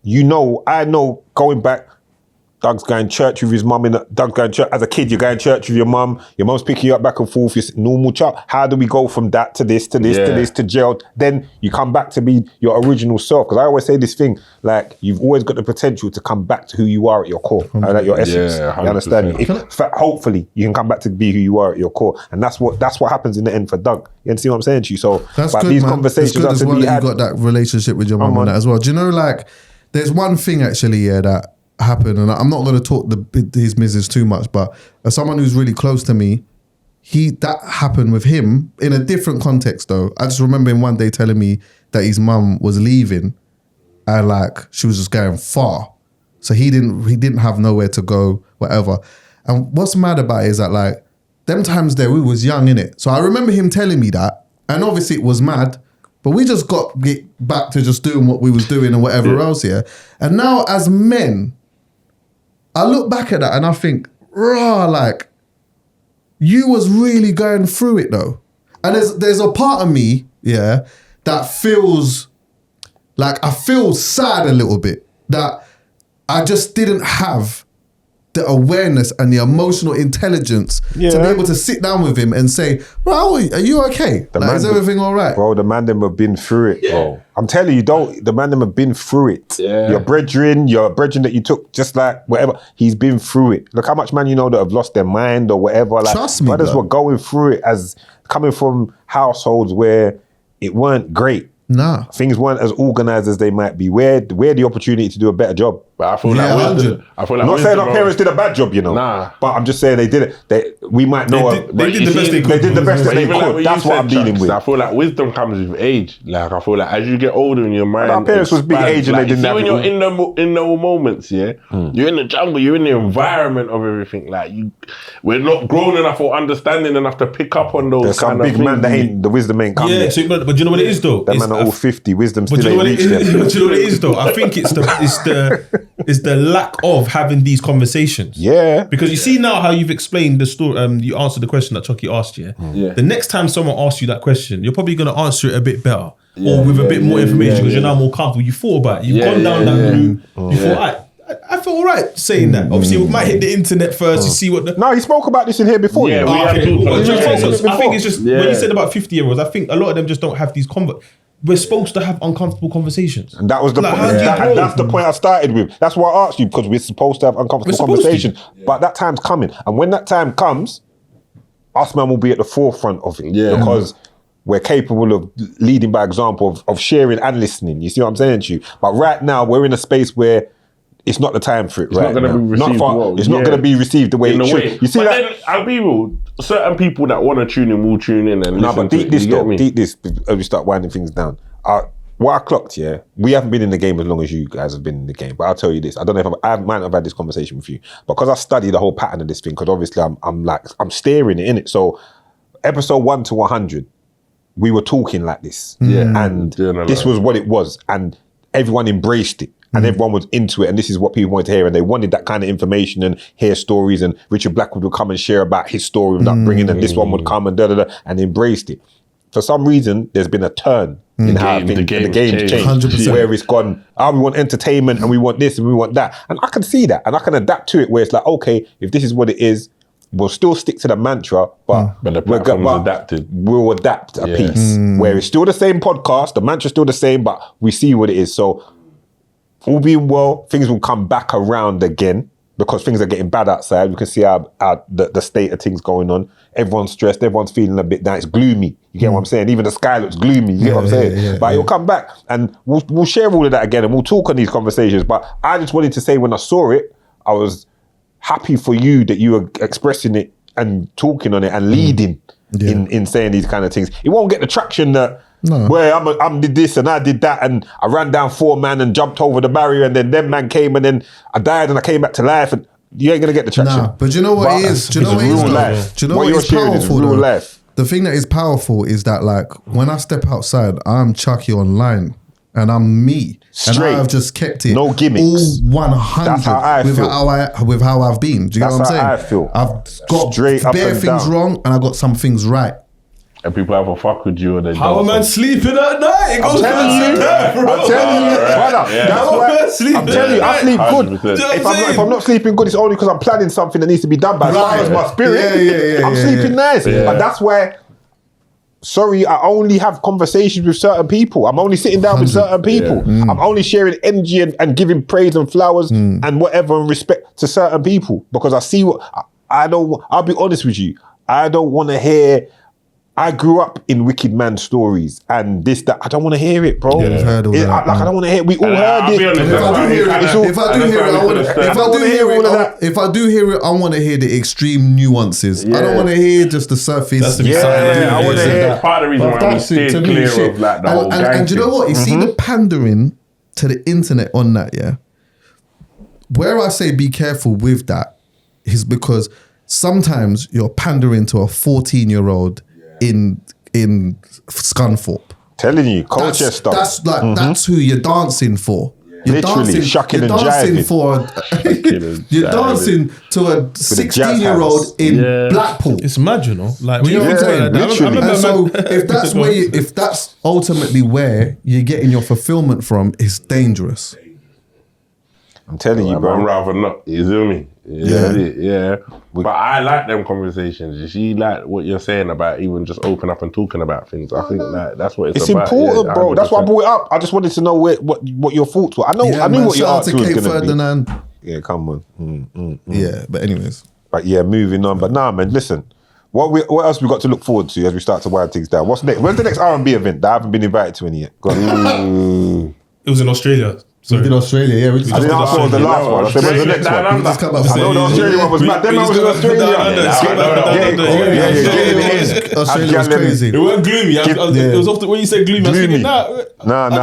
I know going back, Doug's going to church with his mum. Doug's going to church as a kid. You're going to church with your mum. Your mum's picking you up back and forth. It's normal chat. How do we go from that to this to this to this to jail? Then you come back to be your original self. Because I always say this thing, like, you've always got the potential to come back to who you are at your core and at your essence. You understand me? Hopefully you can come back to be who you are at your core, and that's what happens in the end for Doug. You see what I'm saying to you? So that's good, these man. conversations it's good as well that you got that relationship with your mum and that as well. Do you know, like, there's one thing actually, that happened, and I'm not going to talk his business too much, but as someone who's really close to me, that happened with him in a different context though. I just remember him one day telling me that his mum was leaving and like she was just going far, so he didn't have nowhere to go, whatever. And what's mad about it is that, like, them times there we was young, innit? So I remember him telling me that, and obviously it was mad, but we just got back to just doing what we was doing and whatever else here. And now as men, I look back at that and I think, like, you was really going through it though. And there's a part of me, that feels like, I feel sad a little bit that I just didn't have the awareness and the emotional intelligence to be able to sit down with him and say, bro, are you okay? Like, is everything all right? Bro, the man them have been through it, bro. I'm telling you, the man them have been through it. Your brethren that you took, just like whatever, he's been through it. Look how much man you know that have lost their mind or whatever. Like, trust me, brothers were going through it as coming from households where it weren't great. Nah. Things weren't as organised as they might be. Where the opportunity to do a better job. But I feel like I'm not saying our parents did a bad job, you know. Nah. But I'm just saying they did it. We might know. They did the best they could. They did the best that they could. That's what I'm dealing with. I feel like wisdom comes with age. Like, I feel like as you get older in your mind, our parents was big age and they didn't have when you're in the moments, you're in the jungle, you're in the environment of everything. Like, we're not grown enough or understanding enough to pick up on those. There's some big man that ain't, the wisdom ain't come yet. But do you know what it is though? That man are all 50. Wisdom still ain't reached them. Do you know what it is though? I think it's the lack of having these conversations. Yeah. Because you see now how you've explained the story, you answered the question that Chuckie asked you. Yeah. The next time someone asks you that question, you're probably going to answer it a bit better. or with a bit more information because you're now more comfortable. You thought about it. You've gone down that route. You thought, I feel all right saying that. Obviously, we might hit the internet first to see what the... No, he spoke about this in here before. Yeah, I think it's just, Yeah. when you said about 50-year-olds, I think a lot of them just don't have these we're supposed to have uncomfortable conversations. And that was the Like, point. how do you grow? And that's the point I started with. That's why I asked you, because we're supposed to have uncomfortable conversations. But that time's coming. And when that time comes, us man will be at the forefront of it. Because we're capable of leading by example, of sharing and listening. You see what I'm saying to you? But right now, we're in a space where it's not the time for it. It's not going to be received well. It's not going to be received the way it should. You see but that? then, I'll be real. Certain people that want to tune in will tune in and listen But to deep it. this You get though. me? Deep this as we start winding things down. What I clocked, we haven't been in the game as long as you guys have been in the game. But I'll tell you this: I don't know if I might have had this conversation with you, because I study the whole pattern of this thing. Because obviously I'm staring it in it. So episode 1 to 100, we were talking like this, and this was what it was, and everyone embraced it. And everyone was into it, and this is what people wanted to hear, and they wanted that kind of information and hear stories. And Richard Blackwood would come and share about his story of upbringing, and this one would come and and embraced it. For some reason, there's been a turn in how the game's changed. 100%. Where it's gone, we want entertainment, and we want this, and we want that, and I can see that, and I can adapt to it. Where it's like, okay, if this is what it is, we'll still stick to the mantra, but the platform's adapted. We'll adapt a piece where it's still the same podcast, the mantra's still the same, but we see what it is. So, all being well, things will come back around again because things are getting bad outside. We can see the state of things going on. Everyone's stressed. Everyone's feeling a bit down. It's gloomy. You get what I'm saying? Even the sky looks gloomy. You get what I'm saying? But it'll come back, and we'll share all of that again, and we'll talk on these conversations. But I just wanted to say, when I saw it, I was happy for you that you were expressing it and talking on it and leading in saying these kind of things. It won't get the traction that. No. Where I did this and I did that and I ran down 4 man and jumped over the barrier and then them man came and then I died and I came back to life, and you ain't gonna get the traction. Nah, but you know what it is? Do you know what it is? Do you know what is powerful? Real life. The thing that is powerful is that, like, when I step outside, I'm Chuckie Online and I'm me. Straight. And I have just kept it no gimmicks. all 100 That's how I feel. with how I've been. Do you get what I'm saying? That's how I feel. I've got Straight up bare and things down. wrong and I got some things right. And people have a fuck with you and they How a man sleeping at night? It goes I'm telling you, brother. That's why I'm telling you, I sleep good. 100%. If I'm not sleeping good, it's only because I'm planning something that needs to be done. But as far as my spirit, I'm sleeping nice. But that's why. Sorry, I only have conversations with certain people. I'm only sitting down with certain people. I'm only sharing energy and giving praise and flowers and whatever and respect to certain people, because I see what I don't. I'll be honest with you. I don't want to hear. I grew up in wicked man stories and this, that. I don't want to hear it, bro. Yeah, I've heard all that. I don't want to hear it. We all heard it. If I do hear it, I want to hear the extreme nuances. I don't want to hear just the surface. I want to hear. That's part of the reason why we stayed clear of like the whole gang and you know thing. what? You see the pandering to the internet on that, yeah? Where I say be careful with that is because sometimes you're pandering to a 14-year-old in Scunthorpe. Telling you, culture stuff. That's like that's who you're dancing for. You're Literally, shucking and dancing jiving. You're dancing to a 16-year-old in Blackpool. It's mad, you know. Like when Do you know what I'm saying? literally. And so if that's ultimately where you're getting your fulfillment from, it's dangerous. I'm telling you, I'd bro. rather not. You feel me? Yeah. But I like them conversations. You see, like what you're saying about even just open up and talking about things. I think like that's what it's about. It's important, yeah, bro. That's why I brought it up. I just wanted to know what your thoughts were. I knew what your answer was going to Ferdinand. be. Yeah, come on. Yeah, but anyways. But yeah, moving on. But nah, man, listen. What else we got to look forward to as we start to wind things down? What's next? When's the next RnB event that I haven't been invited to any yet? Go on. It was in Australia. We did Australia, yeah. We just I think that was the last one. So when's the next one? We just come up I know the Australian one was mad. Then I was in Australia. Australia was crazy. It wasn't gloomy. It was often when you said gloomy, I was thinking, Nah.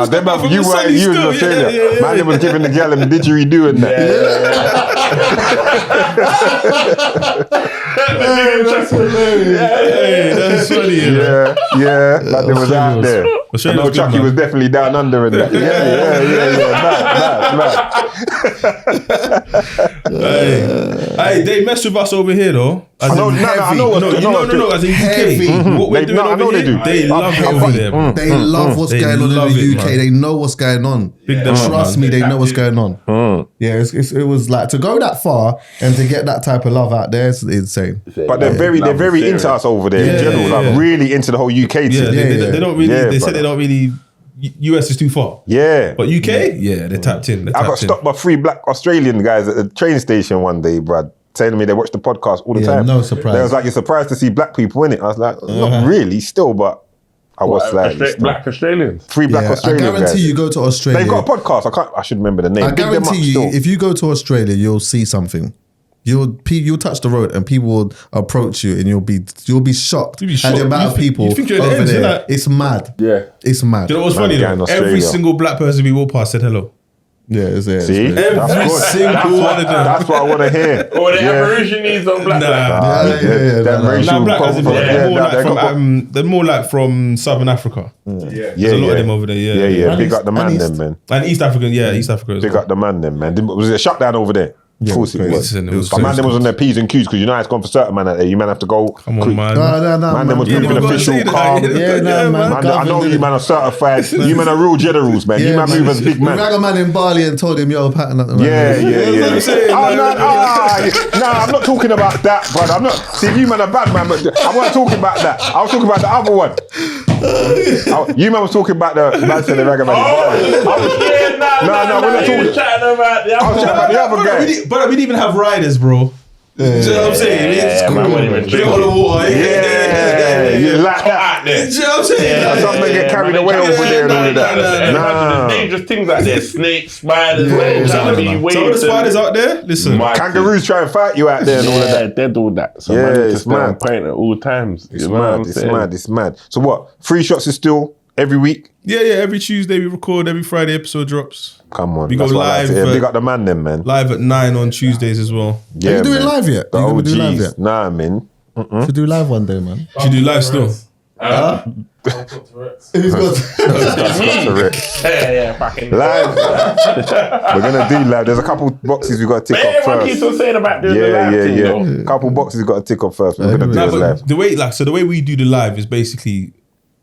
Them you was in Australia. Man, was giving the girl them didgeridoo and that. That's hilarious. That's funny. Yeah. Like they was out there. I know Chuckie was definitely down under and that. Yeah. Hey, they mess with us over here though. As I know, in no, I heavy. know what- No, I know what- no, as in Heavy. UK. What we're They- doing no, I over know they here, do. they love it Heavy. over there, bro. They love what's They going on love in the it, UK. man. They know what's going on. Big them up, Trust man. me, they know what's going on. Yeah, it was like to go that far and to get that type of love out there is insane. But they're very into us over there in Yeah, general. yeah, Like yeah. really into the whole UK Yeah, thing. they don't really. Yeah, They said brother. they don't really. US is too far. Yeah. But UK, yeah, they're tapped in. I got stopped by 3 black Australian guys at the train station one day, bruv, telling me they watch the podcast all the Yeah, time. no surprise. They was like, you're surprised to see black people in it. I was like, not really, still, but I was like, Black Australians. 3 black Yeah, Australian I guarantee guys. you go to Australia. They've got a podcast. I should remember the name. I Big them up guarantee you, still. if you go to Australia, you'll see something. You'll touch the road and people will approach you and you'll be shocked You'll be at shocked. the amount You of think- people you think you're at the over end, there. isn't it? It's mad. Yeah. It's mad. Do you know what's Man, funny guy in though? Australia. Every single black person we walk past said hello. Yeah, it's there. See? Every That's good. single That's one what, of them. that's what I want to hear. Or the Yeah. Aborigines on black. Nah. Yeah, Them no. racial Nah, black as in conflict. they're more Yeah, like they from got- they're more like from Southern Africa. yeah, There's a lot yeah. of them over there. Yeah, Yeah. Big East- up the and man, East. then, man. And East African, East Africa as Big well. up the man, then, man. Was it a shutdown over there? Of course it crazy. was. It was But man, them was on their P's and Q's because you know it's gone for certain man out there. You man have to go. Come on, man. No, Man, them was Yeah, looking you gotta official, say that. calm. Yeah, no, man. Man, I know you man are certified. You man are real generals, man. You man move as big We man. rang a man in Bali and told him, yo, pattern up the man. Yeah. I'm saying, Oh, man. no, I'm not talking about that, brother. I'm not. See, you man are bad, man, but I wasn't talking about that. I was talking about the other one. You man was talking about the man said the rag a man in Bali. No, we're not talking. Chatting about the I was talking about the other guy. But we didn't even have riders, bro. Do you know what I'm saying? It's cool. man, won't even Drink all the water. Yeah, you like that. Do you know what I'm saying? Yeah, some men get carried away over there and all of that. Imagine Nah. the dangerous things out there. Snakes, spiders, Yeah, Some of the spiders out there, listen. Kangaroos try and fight you out there and all of that. Yeah, they do that. So Yeah, man, it's just stay on mad. point at all times. It's You know what I'm mad, it's saying? mad, it's mad. So what? 3 shots is still every week? Yeah, every Tuesday we record, every Friday episode drops. Come on. We that's go what I like to live, hear. Big up the man then, man. Live at 9 on Tuesdays as well. Yeah, Are you doing man. live yet? The You gonna do live OGs. yet? Nah, man. Should do live one day, man. Should you do live still? Who's got? Yeah, fucking Live. We're going to do live. There's a couple boxes we got to tick off everyone keeps first. on saying about doing the live thing, though. Couple boxes we got to tick off first. We're going to do Nah, this but live. the way we do the live is basically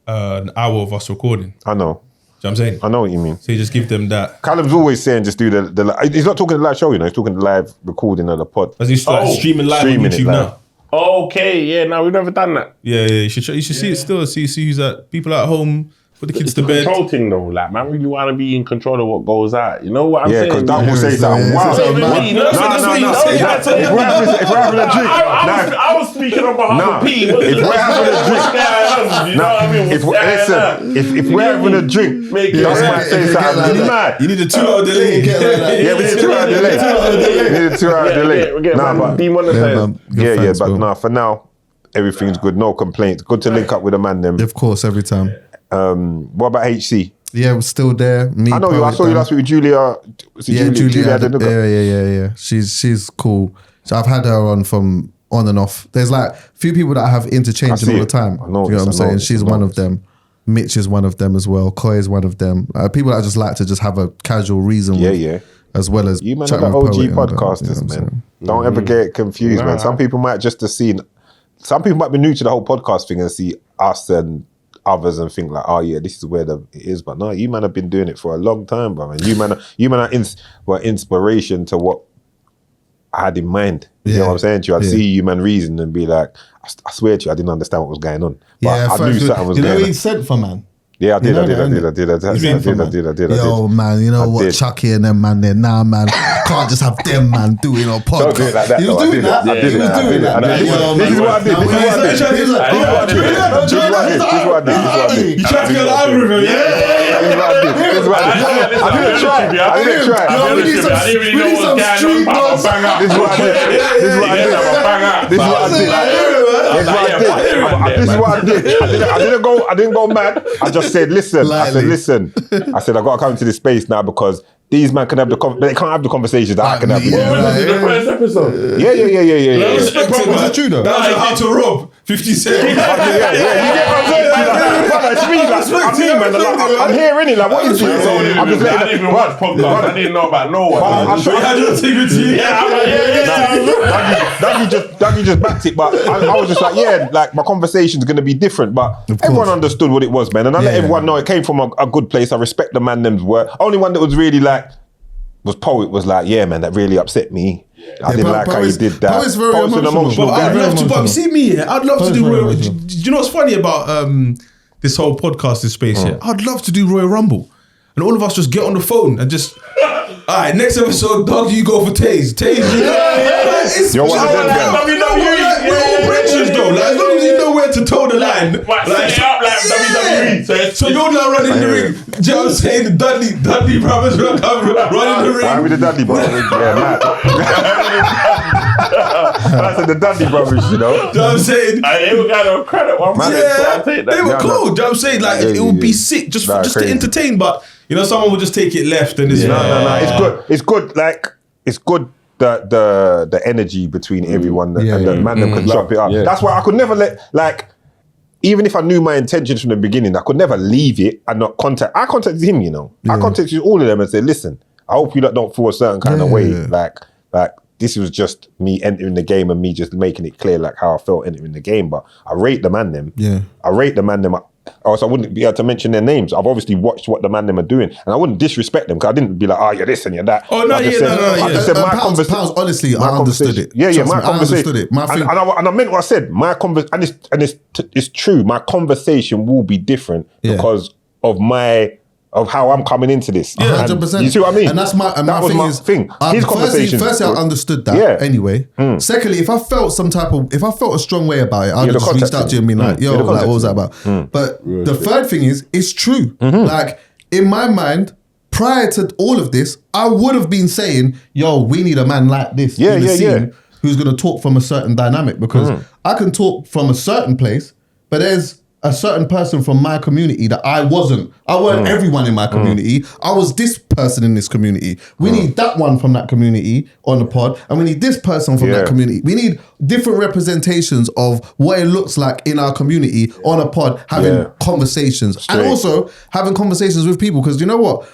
an hour of us recording. I know. Do you know what I'm saying? I know what you mean. So you just give them that. Callum's always saying just do the he's not talking the live show, you know, he's talking the live recording of the pod. As you start streaming live on streaming it YouTube live. now. Okay, yeah, no, we've never done that. Yeah, you should see it still. See who's at people at home, put the kids to bed. Control thing though, like man really want to be in control of what goes out. You know what I'm Yeah, saying? because that will say something. Yeah, Wow. it's something mad. If we're having a drink, I was speaking on behalf Nah. of P. If we're having a drink, you know what I mean? if we're having a drink, Make it that's right. might say If you get something like mad. You need a 2 hour delay. Yeah, we need a 2 hour delay. We need a 2 hour delay. We're getting Nah, but demonetized. yeah, but nah, for now, everything's good. No complaints. Good to link up with the man then. Of course, every time. What about HC? Yeah, we're still there. Me, I know you. I saw you last week with Julia. Was it Yeah, Julia. had the nooker? Yeah. She's cool. So I've had her on and off. There's like a few people that I have I interchanging see all the it. time. I You know what I'm noticed, I saying? noticed, She's I one of noticed. them. Mitch is one of them as well. Koi is one of them. People that I just like to just have a casual reason with. Yeah. As well as You man are chatting the with OG Poet and, podcasters, you know what I'm man. saying? Don't ever get confused, man. Some people might just have seen. Some people might be new to the whole podcast thing and see us and others and think like, oh yeah, this is where it is. But no, you man have been doing it for a long time, bro. And you man were inspiration to what I had in mind. You know what I'm saying to you? I'd see you man reason and be like, I swear to you, I didn't understand what was going on. But I knew something was you know going what on. he sent for, man? Yeah, I did. You know that, innit? Yo, man, you know what? did. Chuckie and them, man, there. Nah, man, can't just have them, man, doing a podcast. Don't do it like that. He was though. doing that. I did He it. was I doing did it. that. I did it. Yo, This is man. what I did. This is what I did. This is what I did. This is what I did. You tried to get live with him, This is what I did. I didn't try. I didn't try. Yo, we need some, I didn't really we know need what some was going street on, buzz. This is what I did. This is what I did. This is what I did. This is what I did. I didn't go mad. I just said, listen. I said, listen. I said, I got to come into this space now because these man can have they can't have the conversations that I can have with you. The first episode. Yeah. Respect it. Was it true though? That was out to Rob. 50 Cent. You get what I'm saying? Brother, it's me, like, I'm me, man. Like, I'm hearing it, like, what is this? I didn't even watch podcasts. I didn't know about no one. Dougie just backed it, but I was just like, yeah, like, my conversation's going to be different, but everyone understood what it was, man, and I let everyone know it came from a good place. I respect the man them's work. Only one that was really like, Poet was like, yeah, man, that really upset me. I didn't like how he did that. Poet's very emotional. But I'd love to, but see me, I'd love to do Royal. Do you know what's funny about this whole podcasting space here? I'd love to do Royal Rumble. And all of us just get on the phone and just, all right, next episode, Doug, you go for Taze. Taze, you go. We're all bridges though. Like, as long as you know where to toe the line. Like, set it up like WWE. So you're now running the ring. Do you know what I'm saying? The Dudley brothers running the ring. Why are we the Dudley brothers? Yeah, man. I said the Dudley brothers, you know. Do you know what I'm saying? They were kind of credit one man. They were cool. Do you know what I'm saying? Like, it would be sick just to entertain, but you know, someone would just take it left and it's no. It's good. It's good. Like, it's good. The energy between everyone and the man that could chop it up. Yeah. That's why I could never let, like, even if I knew my intentions from the beginning, I could never leave it and not contact. I contacted him, you know. I contacted all of them and said, listen, I hope you don't feel a certain kind of way. Like this was just me entering the game and me just making it clear like how I felt entering the game. But I rate the man them. Yeah. I rate the man them. Or else I wouldn't be able to mention their names. I've obviously watched what the man them are doing, and I wouldn't disrespect them because I didn't be like, "Oh, you're this and you're that." Oh no, I just said my conversation. Honestly, I understood it. Yeah, my conversation. I understood it. And I meant what I said. My conversation, and it's true. My conversation will be different because of how I'm coming into this. Yeah, 100%. You see what I mean? And that's my thing. His conversation. Firstly, I understood that anyway. Secondly, if I felt a strong way about it, I'd just reached out to you and be like, yo, like, what was that about? But the third thing is, it's true. Like, in my mind, prior to all of this, I would have been saying, yo, we need a man like this in the scene who's going to talk from a certain dynamic, because I can talk from a certain place, but there's a certain person from my community that I wasn't. I weren't everyone in my community. I was this person in this community. We need that one from that community on the pod, and we need this person from that community. We need different representations of what it looks like in our community on a pod, having conversations. And also having conversations with people, because you know what?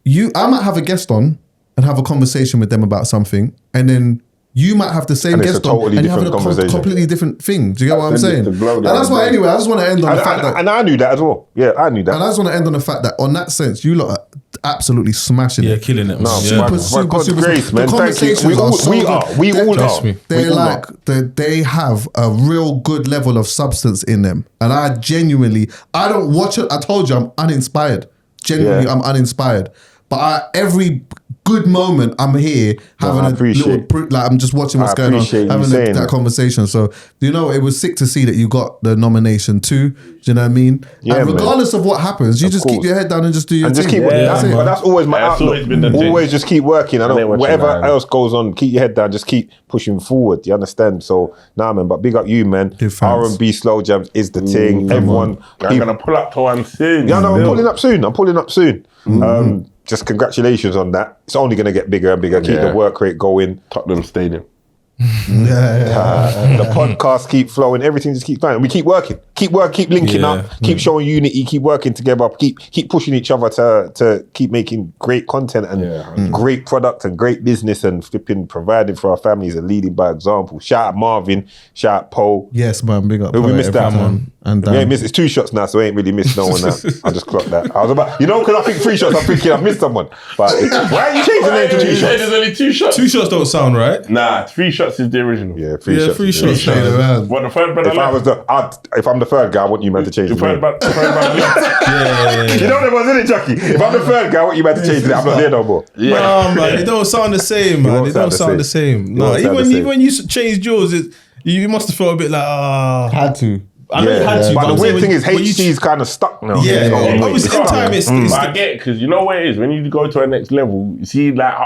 I might have a guest on and have a conversation with them about something, and then you might have the same guest on and you're having a completely different thing. Do you get what I'm saying? And that's why, anyway, I just want to end on the fact that... And I knew that as well. Yeah, I knew that. And I just want to end on the fact that, on that sense, you lot are absolutely smashing it. Yeah, killing it. No, super grace, man. The conversations we all are. They're like, they have a real good level of substance in them. And I don't watch it. I told you, I'm uninspired. Genuinely, I'm uninspired. But every good moment, I'm here having I'm just watching what's going on, having that conversation. So, you know, it was sick to see that you got the nomination too. Do you know what I mean? Yeah, and regardless of what happens, you just keep your head down and just do your thing. That's always my outlook. Always just keep working. I know whatever else goes on, keep your head down, just keep pushing forward. You understand? So, man, but big up you, man. RnB Slow Jams is the thing. Everyone. I'm going to pull up to one soon. Yeah, no, I'm pulling up soon. Just congratulations on that. It's only going to get bigger and bigger. Keep the work rate going. Tottenham Stadium. The podcast keep flowing. Everything just keeps going. We keep working. Keep linking up. Keep showing unity. Keep working together. Keep pushing each other to keep making great content and great product and great business and flipping providing for our families and leading by example. Shout out Marvin. Shout out Paul. Yes, man. Big up. We missed that one. And we ain't missed. It's 2 shots now, so we ain't really missed no one now. I just clocked that. I was about, because I think 3 shots. I'm thinking I've missed someone. But why are you changing the name to 2 shots? There's only 2 shots. 2 shots don't sound right. Nah, 3 shots is the original. Yeah, 3 shots. 3 shots. What the third brother? If I'm the third guy, I want you man to change the name. You know there was, isn't it, Chuckie? If I'm the third guy, I want you man to change it. I'm not there no more. Yeah, man, they don't sound the same, man. They don't sound the same. No, even when you changed yours, you must have felt a bit like had to. I know you had to, but the weird thing is HC is kind of stuck now. Yeah, obviously in time it's I get it, because you know what it is, when you go to a next level, you see like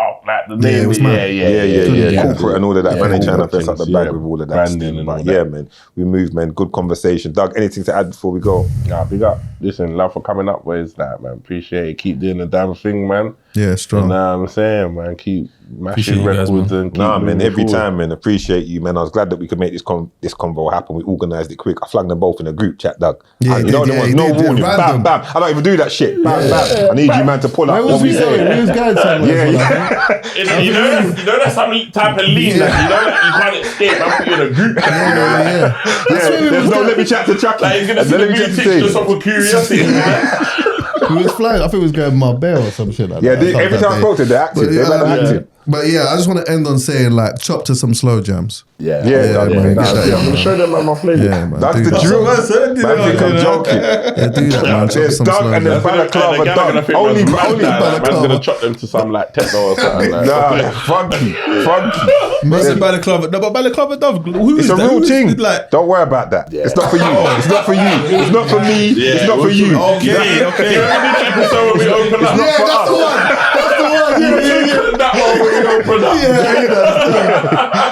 the name. Corporate and all of that. Man, they trying to fess up the bag with all of that. Branding but man, we move, man. Good conversation. Doug, anything to add before we go? Nah, big up. Listen, love for coming up. Where's that, man? Appreciate it. Keep doing the damn thing, man. Yeah, strong. Nah, I'm saying, man, keep Appreciate mashing you guys, records man. and keep Nah, man, moving every forward. time, man. Appreciate you, man. I was glad that we could make this convo happen. We organised it quick. I flung them both in a group chat, Doug. Yeah, And you you know, did, there yeah, was you no did, yeah, warning. random. Bam, bam. I don't even do that shit. Bam, bam. I need you, man, to pull up Where what was we we going? say. We was going somewhere. Yeah, You know that's something type of lean that you know that you can't escape. I'm putting you in a group. Yeah. That's where we There's was no going. let me chat to Chuckie. Like he's gonna And see then the let me blue chat to tick Steve. just off of curiosity. We was flying. I think we was going Marbella or some shit like Yeah, that. every time I spoke to them, they're active. They're active. But yeah, I just want to end on saying like, chop to some slow jams. Yeah, Yeah, man, Nah, get that, I'm man. gonna show them on my playlist. Yeah, man. That's do the that. drill. That's what I did. Man, think I'm joking. Yeah, do that, man. Chop to There's some Doug slow and then jams. balaclava They're gonna Doug. think Only man's gonna chop them to some like techno or something. Like. Nah, funky. Massive balaclava. No, but balaclava dove. Who It's is a that? real Who is thing. it, like, Don't worry about that. It's not for you. It's not for you. It's not for me. It's not for you. okay. So when we open up, Yeah, that's the one. That's the one. Yeah. that one when we open up.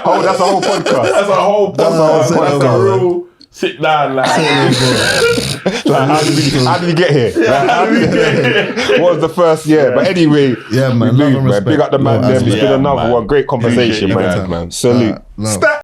Oh, that's a whole podcast. That's a whole podcast. say That's that a one. real sit down like. Like, how did we get here? Like, how did we get here? What was the first? Yeah, but anyway, Yeah, man. we Love moved, and man. respect. Big up the man. Love and It's been respect. another man. one. Great conversation, Appreciate you man. guys, man. Salute. Love. Stat.